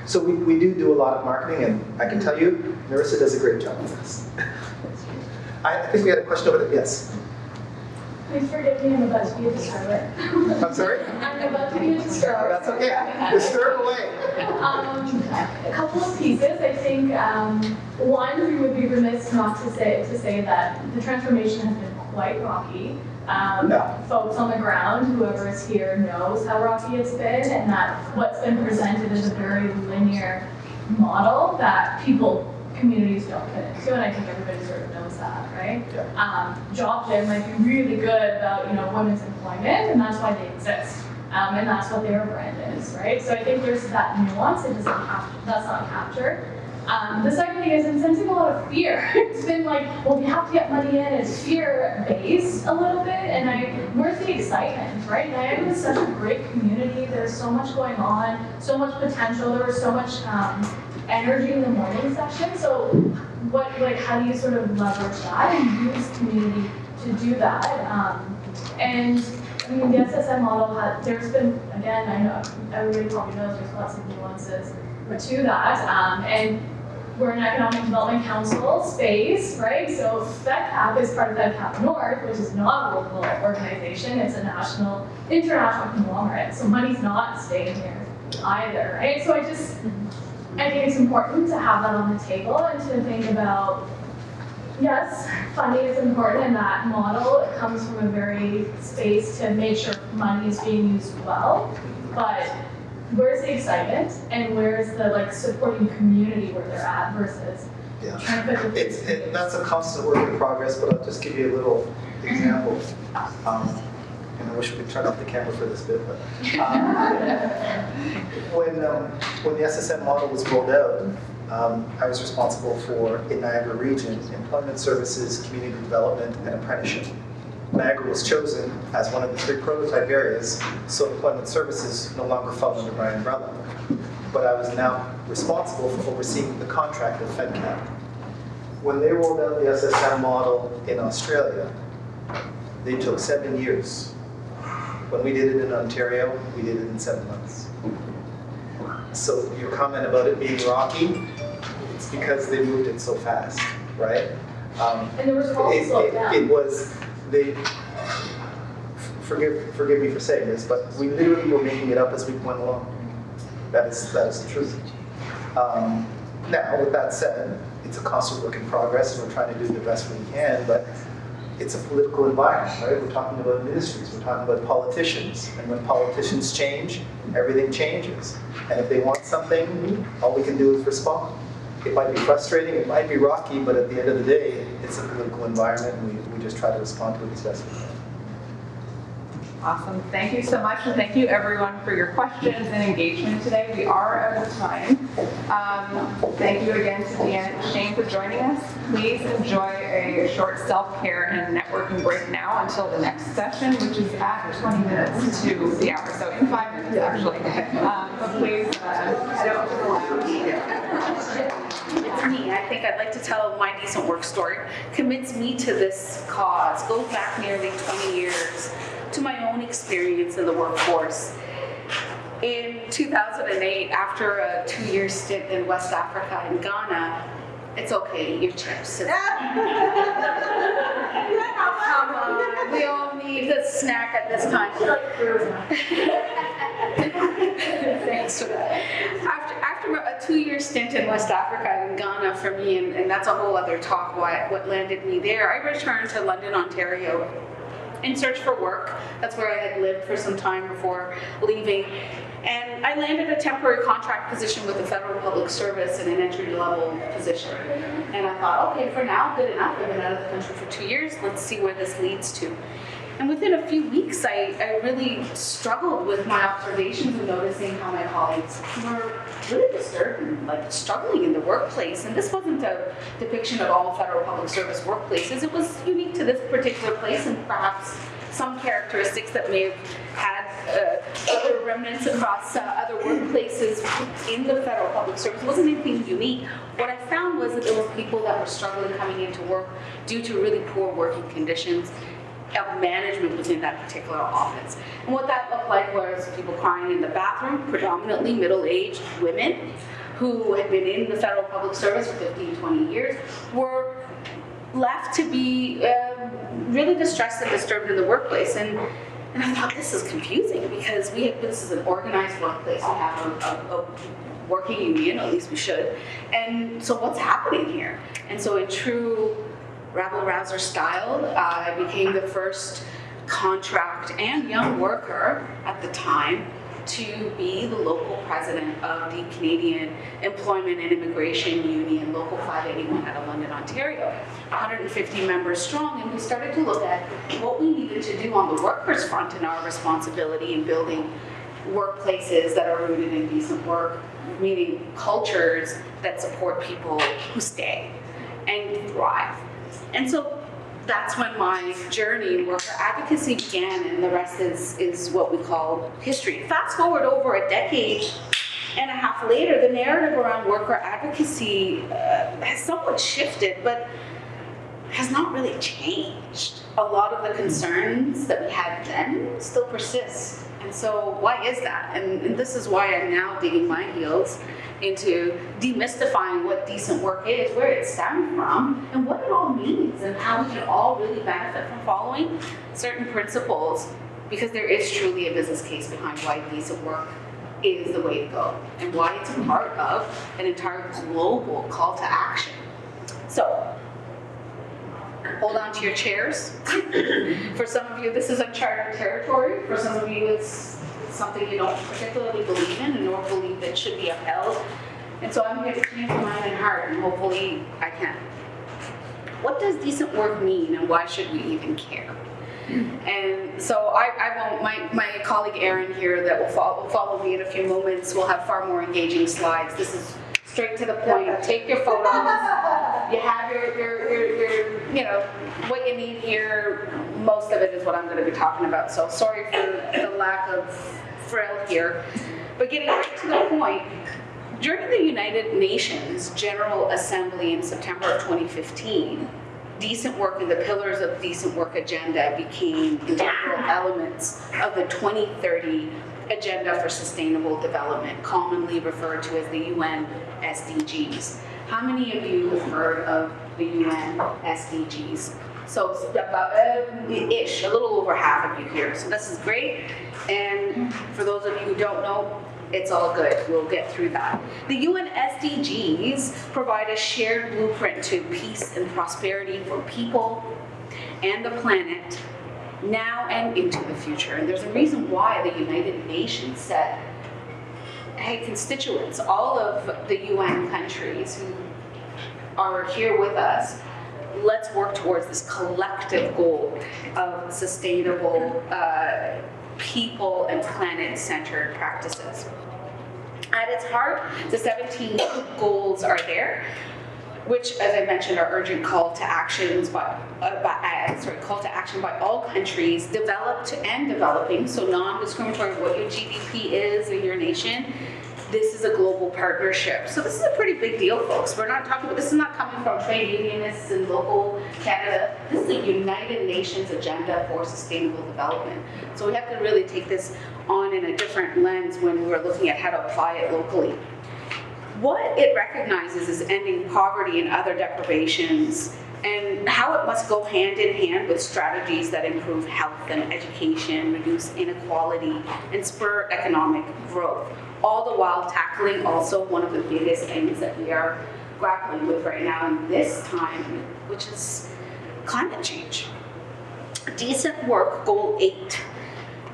So we do a lot of marketing, and I can tell you, Marissa does a great job of this. I think we had a question over there. Yes. Please forgive me, I'm about to be a disturber. I'm sorry? I'm about to be a disturber. That's okay. Disturb away. A couple of pieces. I think one, we would be remiss not to say that the transformation has been quite rocky. Folks on the ground, whoever is here, knows how rocky it's been, and that what's been presented is a very linear model that communities don't fit into, and I think everybody sort of knows that, right? Yeah. Jobs there might be really good about women's employment, and that's why they exist, and that's what their brand is, right? So I think there's that nuance. That's not captured. The second thing is sensing a lot of fear. It's been like, well, we have to get money in. It's fear-based a little bit, and where's the excitement, right? Niagara is such a great community. There's so much going on, so much potential. There was so much energy in the morning session. So how do you sort of leverage that and use community to do that? And I mean, the SSM model there's been, again, I know everybody probably knows there's lots of nuances to that. And we're an economic development council space, right? So FedCap is part of FedCap North, which is not a local organization. It's a international conglomerate. So money's not staying here either, right? So I think it's important to have that on the table and to think about, yes, funding is important, and that model comes from a very space to make sure money is being used well, but where's the excitement and where's the supporting community where they're at versus trying to fit That's a constant work in progress, but I'll just give you a little example. And I wish we could turn off the camera for this bit, but when the SSM model was rolled out, I was responsible for, in Niagara region, employment services, community development, and apprenticeship. Niagara was chosen as one of the 3 prototype areas, so employment services no longer fell under my umbrella. But I was now responsible for overseeing the contract with FedCap. When they rolled out the SSM model in Australia, they took 7 years. When we did it in Ontario, we did it in 7 months. So your comment about it being rocky, it's because they moved it so fast, right? and there was also slowed down. It was, forgive me for saying this, but we literally were making it up as we went along. That is the truth. Now, with that said, it's a constant work in progress, and we're trying to do the best we can, but it's a political environment, right? We're talking about ministries, we're talking about politicians, and when politicians change, everything changes. And if they want something, all we can do is respond. It might be frustrating, it might be rocky, but at the end of the day, it's a political environment, and we just try to respond to it as best we can. Awesome. Thank you so much, and thank you everyone for your questions and engagement today. We are out of time. Thank you again to Deanna and Shane for joining us. Please enjoy a short self-care and networking break now until the next session, which is at 20 minutes to the hour, so in 5 minutes actually. But please head out to the lounge. It's me. I think I'd like to tell my decent work story. Commits me to this cause. Goes back nearly 20 years to my own experience in the workforce. In 2008, after a 2-year stint in West Africa and Ghana, it's okay, your chips. Come on, we all need a snack at this time. Thanks for that. After a 2-year stint in West Africa and Ghana for me, and that's a whole other talk, what landed me there, I returned to London, Ontario in search for work. That's where I had lived for some time before leaving. And I landed a temporary contract position with the federal public service in an entry-level position. And I thought, okay, for now, good enough. I've been out of the country for 2 years. Let's see where this leads to. And within a few weeks, I really struggled with my observations and noticing how my colleagues were really disturbed and like struggling in the workplace. And this wasn't a depiction of all federal public service workplaces. It was unique to this particular place and perhaps some characteristics that may have had other remnants across other workplaces in the federal public service. It wasn't anything unique. What I found was that there were people that were struggling coming into work due to really poor working conditions of management within that particular office. And what that looked like was people crying in the bathroom, predominantly middle-aged women who had been in the federal public service for 15, 20 years, were left to be really distressed and disturbed in the workplace. And I thought, this is confusing because this is an organized workplace. We have a working union, at least we should. And so what's happening here? And so in true rabble-rouser style, I became the first contract and young worker at the time to be the local president of the Canadian Employment and Immigration Union, Local 581 out of London, Ontario, 150 members strong, and we started to look at what we needed to do on the workers' front and our responsibility in building workplaces that are rooted in decent work, meaning cultures that support people who stay and thrive. And so that's when my journey in worker advocacy began, and the rest is what we call history. Fast forward over a decade and a half later, the narrative around worker advocacy has somewhat shifted, but has not really changed. A lot of the concerns that we had then still persist. And so why is that? And this is why I'm now digging my heels into demystifying what decent work is, where it stemmed from, and what it all means, and how we can all really benefit from following certain principles, because there is truly a business case behind why decent work is the way to go, and why it's a part of an entire global call to action. So, hold on to your chairs. For some of you, this is uncharted territory. For some of you, it's something you don't particularly believe in and nor believe that should be upheld. And so I'm here to change your mind and heart, and hopefully I can. What does decent work mean, and why should we even care? And so I won't, my colleague Erin here that will follow me in a few moments will have far more engaging slides. This is straight to the point. Take your photos. You have your you know, what you need here. Most of it is what I'm going to be talking about. So sorry for the lack of frill here. But getting right to the point, during the United Nations General Assembly in September of 2015, decent work and the pillars of decent work agenda became integral elements of the 2030 Agenda for Sustainable Development, commonly referred to as the UN SDGs. How many of you have heard of the UN SDGs? So about ish, a little over half of you here. So this is great. And for those of you who don't know, it's all good. We'll get through that. The UN SDGs provide a shared blueprint to peace and prosperity for people and the planet now and into the future. And there's a reason why the United Nations said, hey, constituents, all of the UN countries who are here with us, let's work towards this collective goal of sustainable people and planet-centered practices. At its heart, the 17 goals are there, which, as I mentioned, are urgent call to actions call to action by all countries, developed and developing, so non-discriminatory what your GDP is in your nation. This is a global partnership. So this is a pretty big deal, folks. We're not talking about, this is not coming from trade unionists in local Canada. This is a United Nations agenda for sustainable development. So we have to really take this on in a different lens when we're looking at how to apply it locally. What it recognizes is ending poverty and other deprivations, and how it must go hand in hand with strategies that improve health and education, reduce inequality, and spur economic growth, all the while tackling also one of the biggest things that we are grappling with right now in this time, which is climate change. Decent work, goal 8.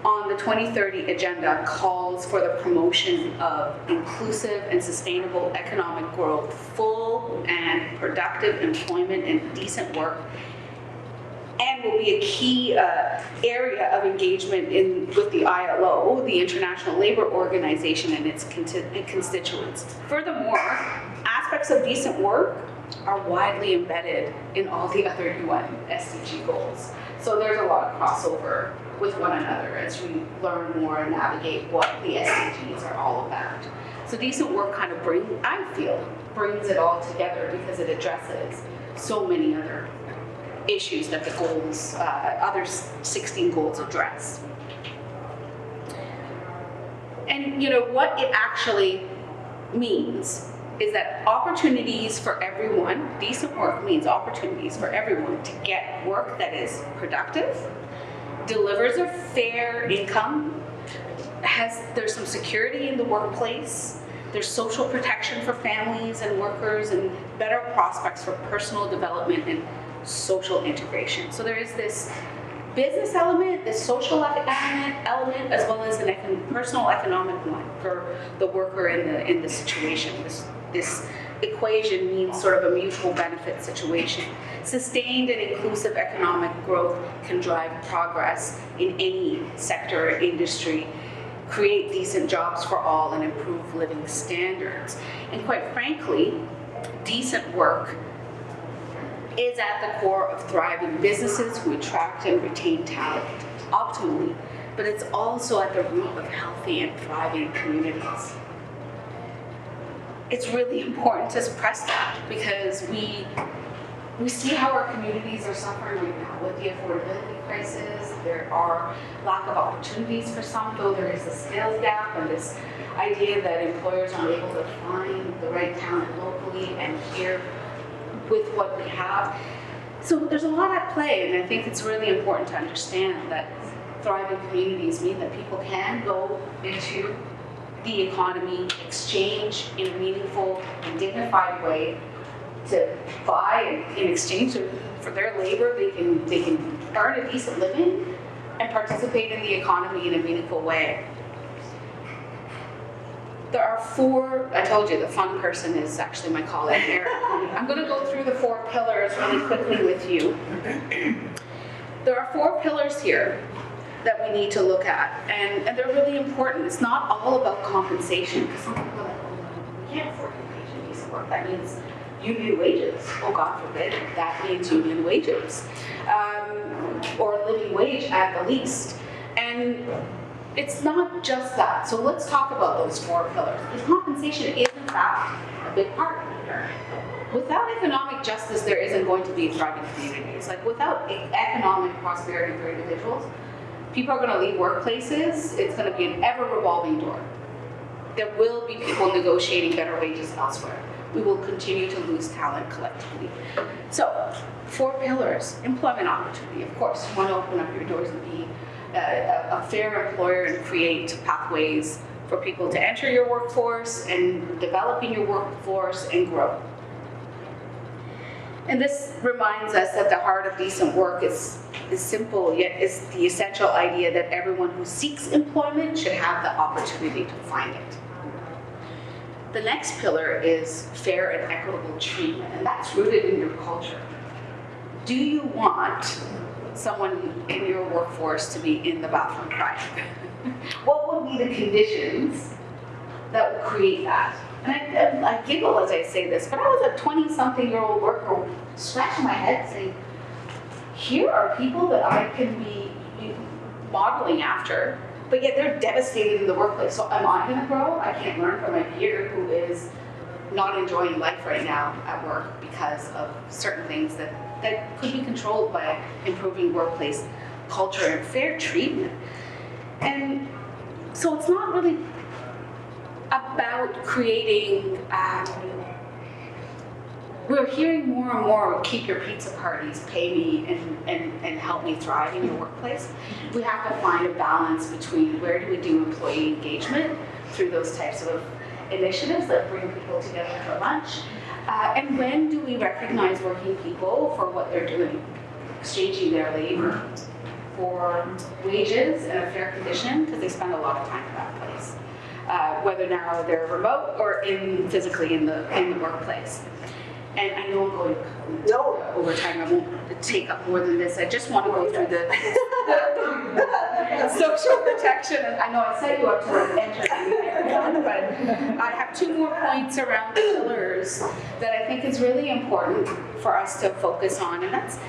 on the 2030 agenda calls for the promotion of inclusive and sustainable economic growth, full and productive employment, and decent work, and will be a key area of engagement with the ILO, the International Labour Organization, and its constituents. Furthermore, aspects of decent work are widely embedded in all the other UN SDG goals. So there's a lot of crossover with one another as we learn more and navigate what the SDGs are all about. So decent work kind of brings it all together because it addresses so many other issues that the goals, other 16 goals address. And what it actually means is that opportunities for everyone, decent work means opportunities for everyone to get work that is productive, delivers a fair income, there's some security in the workplace, there's social protection for families and workers, and better prospects for personal development and social integration. So there is this business element, this social element, as well as a personal economic one for the worker in the situation. This equation means sort of a mutual benefit situation. Sustained and inclusive economic growth can drive progress in any sector or industry, create decent jobs for all, and improve living standards. And quite frankly, decent work is at the core of thriving businesses who attract and retain talent optimally, but it's also at the root of healthy and thriving communities. It's really important to suppress that because we see how our communities are suffering right now with the affordability crisis. There are lack of opportunities for some, though there is a skills gap and this idea that employers are able to find the right talent locally and here with what we have. So there's a lot at play, and I think it's really important to understand that thriving communities mean that people can go into the economy, exchange in a meaningful and dignified way to buy, and in exchange for their labor, they can earn a decent living and participate in the economy in a meaningful way. There are four, I told you the fun person is actually my colleague here. I'm going to go through the 4 pillars really quickly with you. There are 4 pillars here that we need to look at, and they're really important. It's not all about compensation, because some people are like, oh, we can't afford to pay decent work. That means union wages. Oh, God forbid, that means union wages. Or living wage at the least. And it's not just that. So let's talk about those 4 pillars. Because compensation is, in fact, a big part of it. Without economic justice, there isn't going to be thriving communities. Like, without economic prosperity for individuals, people are going to leave workplaces. It's going to be an ever-revolving door. There will be people negotiating better wages elsewhere. We will continue to lose talent collectively. So, 4 pillars. Employment opportunity. Of course, you want to open up your doors and be a fair employer and create pathways for people to enter your workforce and develop in your workforce and grow. And this reminds us that the heart of decent work is simple, yet is the essential idea that everyone who seeks employment should have the opportunity to find it. The next pillar is fair and equitable treatment, and that's rooted in your culture. Do you want someone in your workforce to be in the bathroom crying? What would be the conditions that would create that? And I giggle as I say this, but I was a 20-something-year-old worker scratching my head saying, here are people that I can be modeling after, but yet they're devastated in the workplace. So am I going to grow? I can't learn from my peer who is not enjoying life right now at work because of certain things that could be controlled by improving workplace culture and fair treatment. And so it's not really about creating, we're hearing more and more, keep your pizza parties, pay me and help me thrive in your workplace. We have to find a balance between where do we do employee engagement through those types of initiatives that bring people together for lunch, and when do we recognize working people for what they're doing, exchanging their labor for wages and a fair condition because they spend a lot of time in that place, whether now they're remote or physically in the workplace. And I know I'm going over time. I won't take up more than this. I just want to go through the social protection. I know I set you up to enter, but I have 2 more points around the pillars that I think is really important for us to focus on, and that's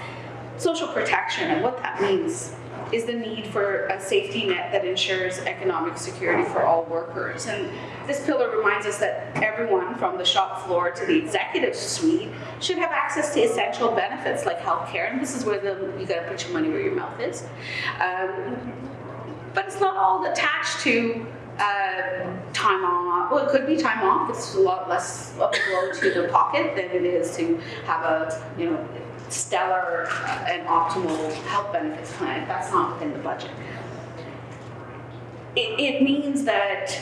social protection. And what that means is the need for a safety net that ensures economic security for all workers. And this pillar reminds us that everyone from the shop floor to the executive suite should have access to essential benefits like healthcare. And this is where you gotta put your money where your mouth is. But it's not all attached to time off. Well, it could be time off. It's a lot less of a blow to the pocket than it is to have a, stellar and optimal health benefits plan. That's not within the budget. It means that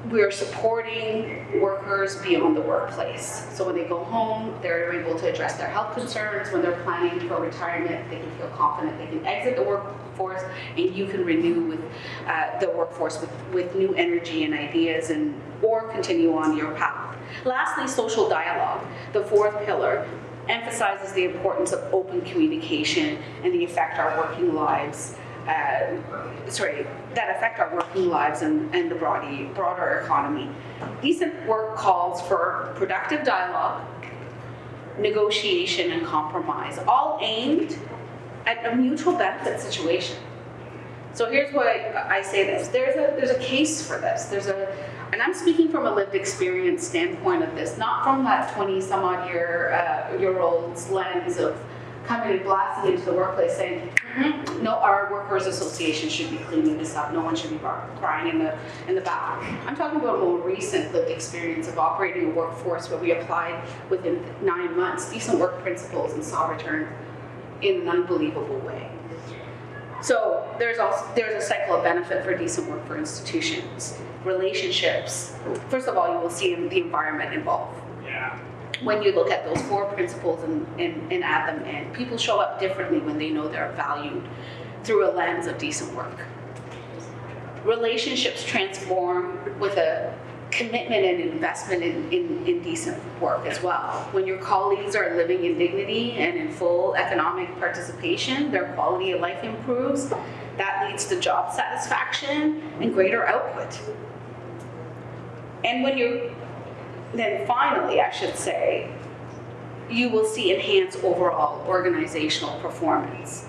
we're supporting workers beyond the workplace. So when they go home, they're able to address their health concerns. When they're planning for retirement, they can feel confident they can exit the workforce, and you can renew with the workforce with new energy and ideas, or continue on your path. Lastly, social dialogue, the 4th pillar, emphasizes the importance of open communication and the effect our working lives, that affect our working lives and the broader economy. Decent work calls for productive dialogue, negotiation, and compromise, all aimed at a mutual benefit situation. So here's what I say this. There's a case for this. And I'm speaking from a lived experience standpoint of this, not from that 20-some-odd-year-old's lens of coming and blasting into the workplace saying, no, our workers' association should be cleaning this up. No one should be crying in the bathroom. I'm talking about a more recent lived experience of operating a workforce where we applied within 9 months decent work principles and saw return in an unbelievable way. So there's a cycle of benefit for decent work for institutions. Relationships. First of all, you will see the environment involved. Yeah. When you look at those 4 principles and add them in, people show up differently when they know they're valued through a lens of decent work. Relationships transform with a commitment and investment in decent work as well. When your colleagues are living in dignity and in full economic participation, their quality of life improves. That leads to job satisfaction and greater output. And then finally, I should say, you will see enhanced overall organizational performance.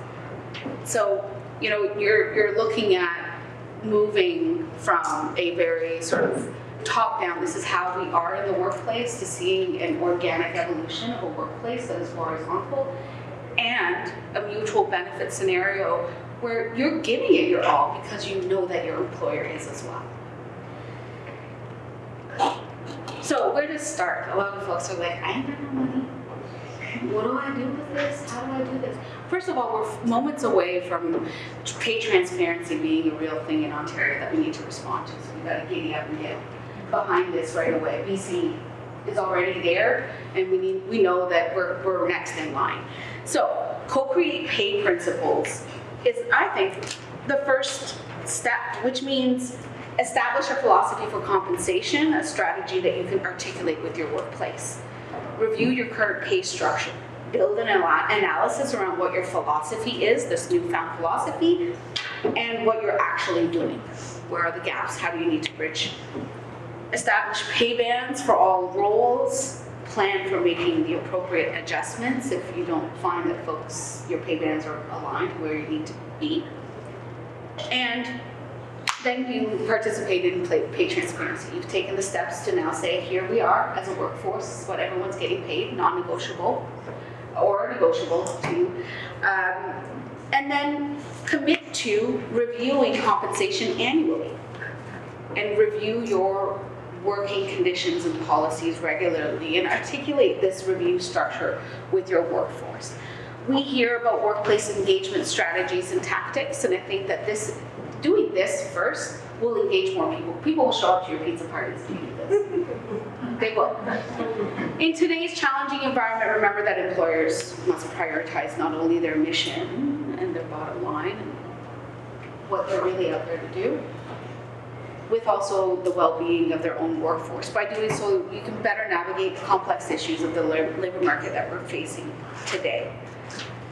So, you're looking at moving from a very sort of top-down, this is how we are in the workplace, to seeing an organic evolution of a workplace that is horizontal, and a mutual benefit scenario where you're giving it your all because you know that your employer is as well. So where to start? A lot of folks are like, I ain't got no money. What do I do with this? How do I do this? First of all, we're moments away from pay transparency being a real thing in Ontario that we need to respond to. So we've got to giddy up and get behind this right away. BC is already there, and we know that we're next in line. So co-create pay principles is, I think, the first step, which means establish a philosophy for compensation, a strategy that you can articulate with your workplace. Review your current pay structure. Build an analysis around what your philosophy is, this newfound philosophy, and what you're actually doing. Where are the gaps? How do you need to bridge? Establish pay bands for all roles. Plan for making the appropriate adjustments if you don't find that your pay bands are aligned to where you need to be. And then you participate in pay transparency. You've taken the steps to now say, here we are as a workforce, this is what everyone's getting paid, non-negotiable or negotiable to. And then commit to reviewing compensation annually and review your working conditions and policies regularly and articulate this review structure with your workforce. We hear about workplace engagement strategies and tactics, and I think that doing this first will engage more people. People will show up to your pizza parties if you do this. They will. In today's challenging environment, remember that employers must prioritize not only their mission and their bottom line and what they're really out there to do, with also the well-being of their own workforce. By doing so, you can better navigate the complex issues of the labor market that we're facing today.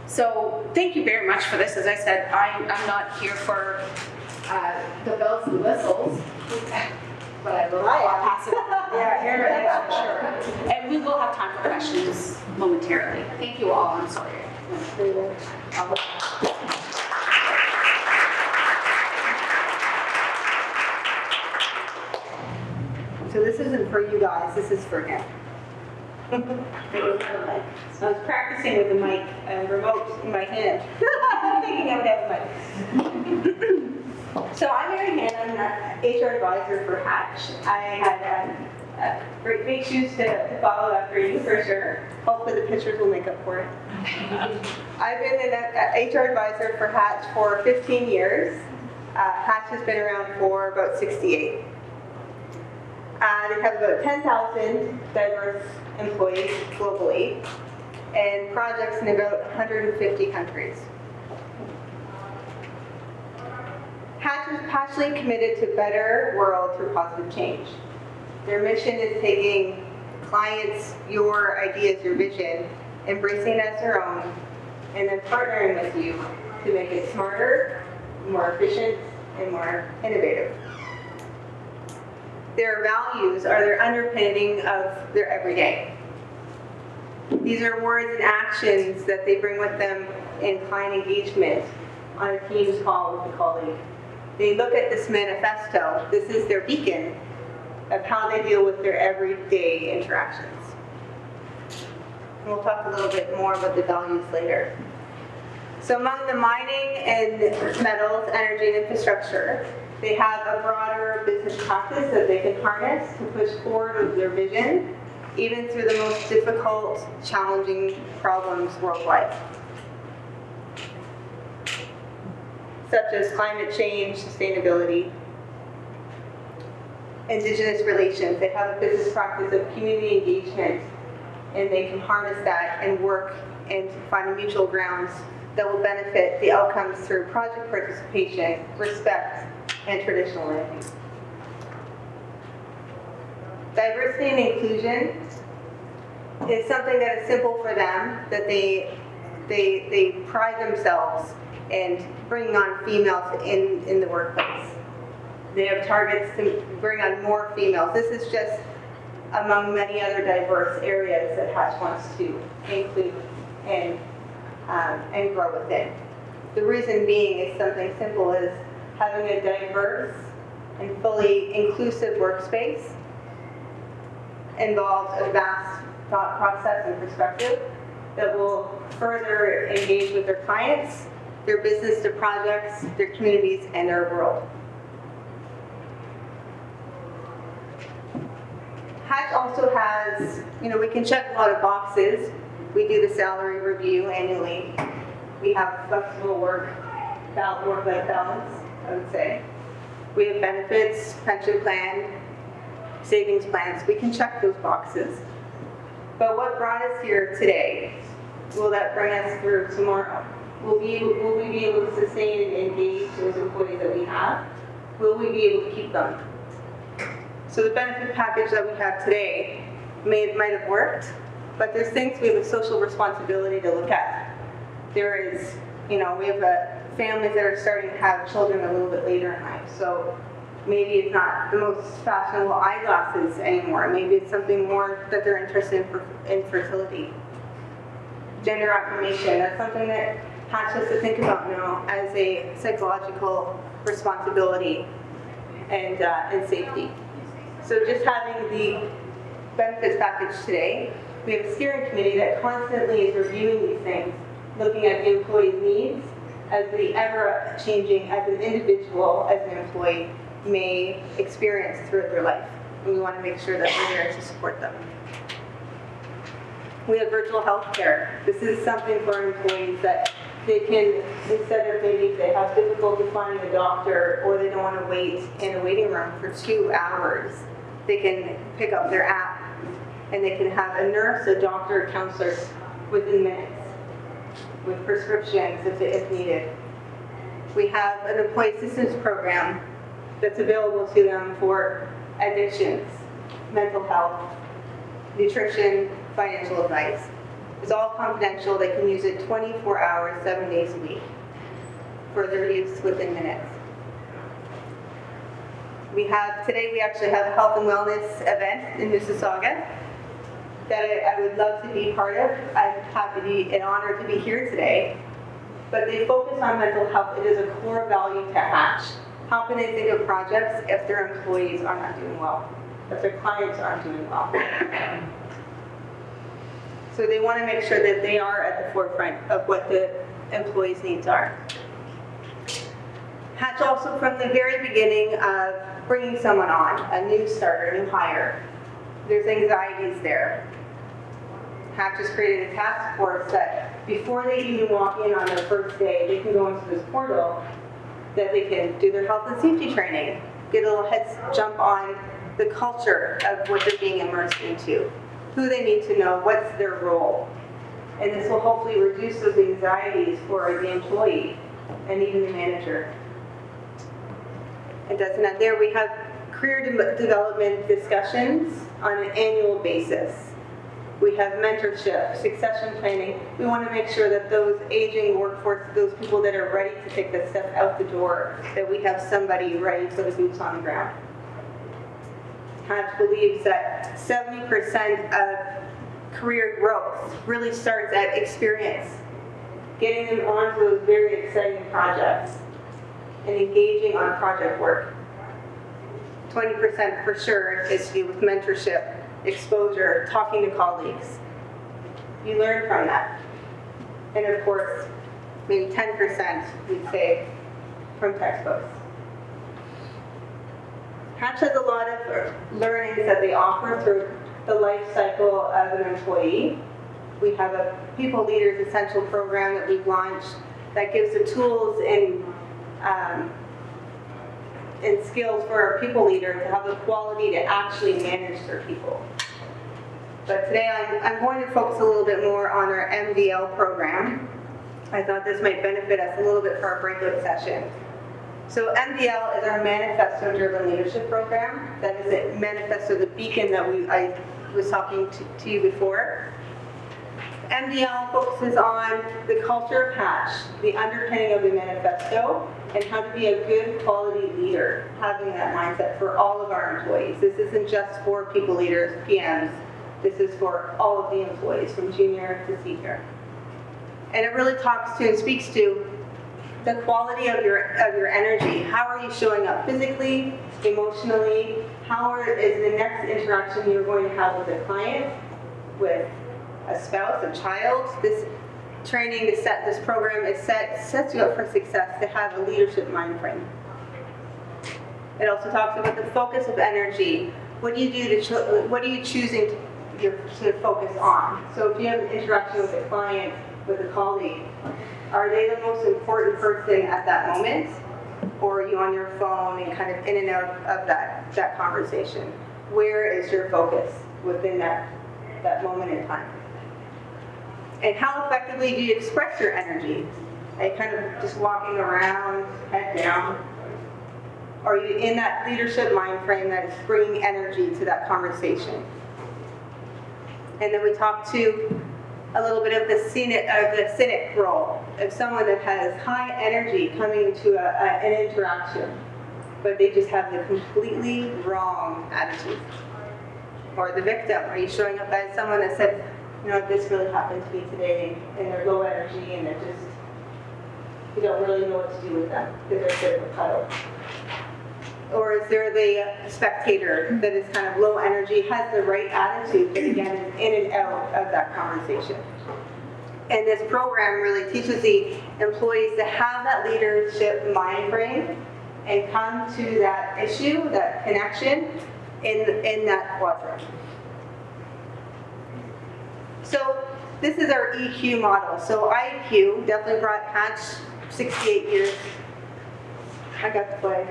So thank you very much for this. As I said, I'm not here for the bells and whistles, but I will pass it on. Yeah, here it is for sure. And we will have time for questions momentarily. Thank you all. I'm sorry. So this isn't for you guys, this is for him. I was practicing with the mic and remote in my hand. Thinking I would have a mic. So I'm Mary Ann, I'm an HR advisor for Hatch. I had great big shoes to follow after you for sure. Hopefully the pictures will make up for it. I've been an HR advisor for Hatch for 15 years. Hatch has been around for about 68. They have about 10,000 diverse employees globally and projects in about 150 countries. Hatch is passionately committed to a better world through positive change. Their mission is taking clients, your ideas, your vision, embracing it as their own, and then partnering with you to make it smarter, more efficient, and more innovative. Their values are their underpinning of their everyday. These are words and actions that they bring with them in client engagement on a Teams call with a colleague. They look at this manifesto. This is their beacon of how they deal with their everyday interactions. And we'll talk a little bit more about the values later. So among the mining and metals, energy, and infrastructure, they have a broader business practice that they can harness to push forward with their vision, even through the most difficult, challenging problems worldwide, such as climate change, sustainability, Indigenous relations. They have a business practice of community engagement, and they can harness that and work and find mutual grounds that will benefit the outcomes through project participation, respect, and traditional living. Diversity and inclusion is something that is simple for them, that they pride themselves in bringing on females in the workplace. They have targets to bring on more females. This is just among many other diverse areas that Hatch wants to include and grow within. The reason being is something simple as having a diverse and fully inclusive workspace involves a vast thought process and perspective that will further engage with their clients, their business, their projects, their communities, and their world. Hatch also has, we can check a lot of boxes. We do the salary review annually. We have flexible work-life balance, I would say. We have benefits, pension plan, savings plans. We can check those boxes. But what brought us here today? Will that bring us through tomorrow? Will we be able to sustain and engage those employees that we have? Will we be able to keep them? So the benefit package that we have today might have worked, but there's things we have a social responsibility to look at. There is, we have families that are starting to have children a little bit later in life, so maybe it's not the most fashionable eyeglasses anymore. Maybe it's something more that they're interested in fertility. Gender affirmation, that's something that Hatch has to think about now as a psychological responsibility and safety. So just having the benefits package today, we have a steering committee that constantly is reviewing these things, looking at the employee's needs as the ever-changing, as an individual, as an employee, may experience throughout their life. And we want to make sure that we're there to support them. We have virtual health care. This is something for our employees that they can, instead of maybe they have difficulty finding a doctor or they don't want to wait in a waiting room for 2 hours, they can pick up their app and they can have a nurse, a doctor, a counselor within minutes with prescriptions if needed. We have an employee assistance program that's available to them for addictions, mental health, nutrition, financial advice. It's all confidential. They can use it 24 hours, 7 days a week for their use within minutes. Today we actually have a health and wellness event in Mississauga that I would love to be part of. I'm happy and honored to be here today. But they focus on mental health. It is a core value to Hatch. How can they think of projects if their employees are not doing well, if their clients aren't doing well? So they want to make sure that they are at the forefront of what the employees' needs are. Hatch also, from the very beginning of bringing someone on, a new starter, a new hire, there's anxieties there. Hatch has created a task force that before they even walk in on their first day, they can go into this portal that they can do their health and safety training, get a little head jump on the culture of what they're being immersed into, who they need to know, what's their role. And this will hopefully reduce those anxieties for the employee and even the manager. It doesn't end there. We have career development discussions on an annual basis. We have mentorship, succession planning. We want to make sure that those aging workforce, those people that are ready to take the step out the door, that we have somebody ready to put the boots on the ground. Hatch believes that 70% of career growth really starts at experience, getting them onto those very exciting projects and engaging on project work. 20% for sure is to do with mentorship, exposure, talking to colleagues. You learn from that. And of course, maybe 10% we'd say from textbooks. Hatch has a lot of learnings that they offer through the life cycle of an employee. We have a People Leaders Essential program that we've launched that gives the tools and skills for our people leader to have the quality to actually manage their people. But today I'm going to focus a little bit more on our MDL program. I thought this might benefit us a little bit for our breakout session. So MDL is our manifesto-driven leadership program. That is a manifesto, the beacon that I was talking to you before. MDL focuses on the culture of Hatch, the underpinning of the manifesto, and how to be a good quality leader, having that mindset for all of our employees. This isn't just for people leaders, PMs. This is for all of the employees, from junior to senior. And it really talks to and speaks to the quality of your energy. How are you showing up physically, emotionally? Is the next interaction you're going to have with a client, with a spouse, a child? This training, this program sets you up for success to have a leadership mind frame. It also talks about the focus of energy. What do you do what are you choosing to focus on? So if you have an interaction with a client, with a colleague, are they the most important person at that moment? Or are you on your phone and kind of in and out of that conversation? Where is your focus within that moment in time? And how effectively do you express your energy? Are you kind of just walking around, head down? Are you in that leadership mind frame that is bringing energy to that conversation? And then we talked to a little bit of the cynic role of someone that has high energy coming into an interaction, but they just have the completely wrong attitude. Or the victim, are you showing up as someone that said, you know, this really happened to me today, and they're low energy, and they're just, you don't really know what to do with them because they're a bit of a puddle. Or is there the spectator that is kind of low energy, has the right attitude, but again is in and out of that conversation? And this program really teaches the employees to have that leadership mind frame and come to that issue, that connection in that quadrant. So this is our EQ model. So IQ definitely brought Hatch 68 years. I got to play.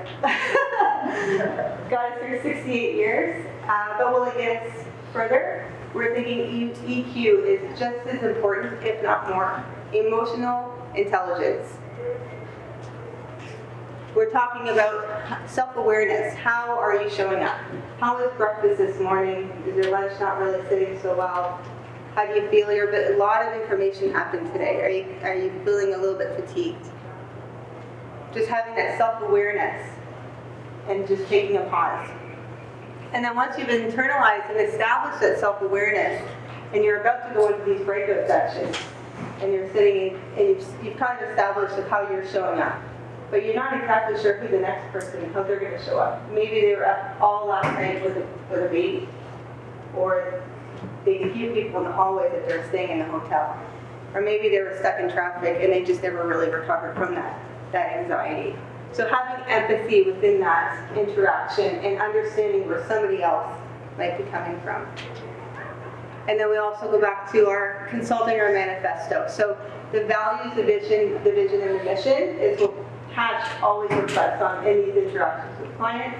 Got us through 68 years, but will it get us further? we're thinking EQ is just as important, if not more. Emotional intelligence. We're talking about self-awareness. How are you showing up? How was breakfast this morning? Is your lunch not really sitting so well? How do you feel? A lot of information happened today. Are you feeling a little bit fatigued? Just having that self-awareness and just taking a pause. And then once you've internalized and established that self-awareness, and you're about to go into these breakout sessions, and you're sitting and you've kind of established of how you're showing up, but you're not exactly sure who the next person, how they're going to show up. Maybe they were up all last night with a baby, or they hear people in the hallway that they're staying in the hotel, or maybe they were stuck in traffic and they just never really recovered from that anxiety. So having empathy within that interaction and understanding where somebody else might be coming from. And then we also go back to our consulting or manifesto. So the values, the vision, and the mission is what Hatch always reflects on in these interactions with clients,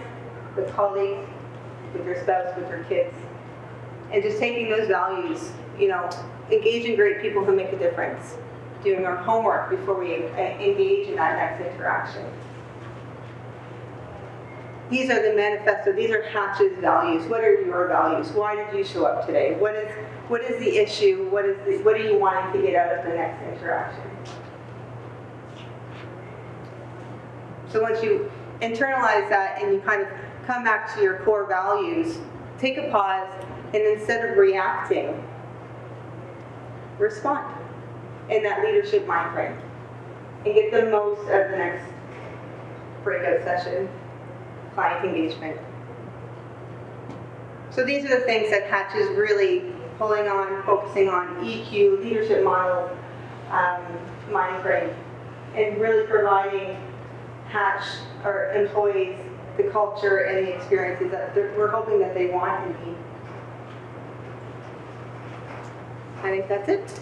with colleagues, with your spouse, with your kids. And just taking those values, engaging great people who make a difference, doing our homework before we engage in that next interaction. These are the manifesto, these are Hatch's values. What are your values? Why did you show up today? What is the issue? What are you wanting to get out of the next interaction? So once you internalize that and you kind of come back to your core values, take a pause, and instead of reacting, respond in that leadership mind frame and get the most out of the next breakout session, client engagement. So these are the things that Hatch is really pulling on, focusing on: EQ, leadership model, mind frame, and really providing Hatch or employees the culture and the experiences that we're hoping that they want and need. I think that's it.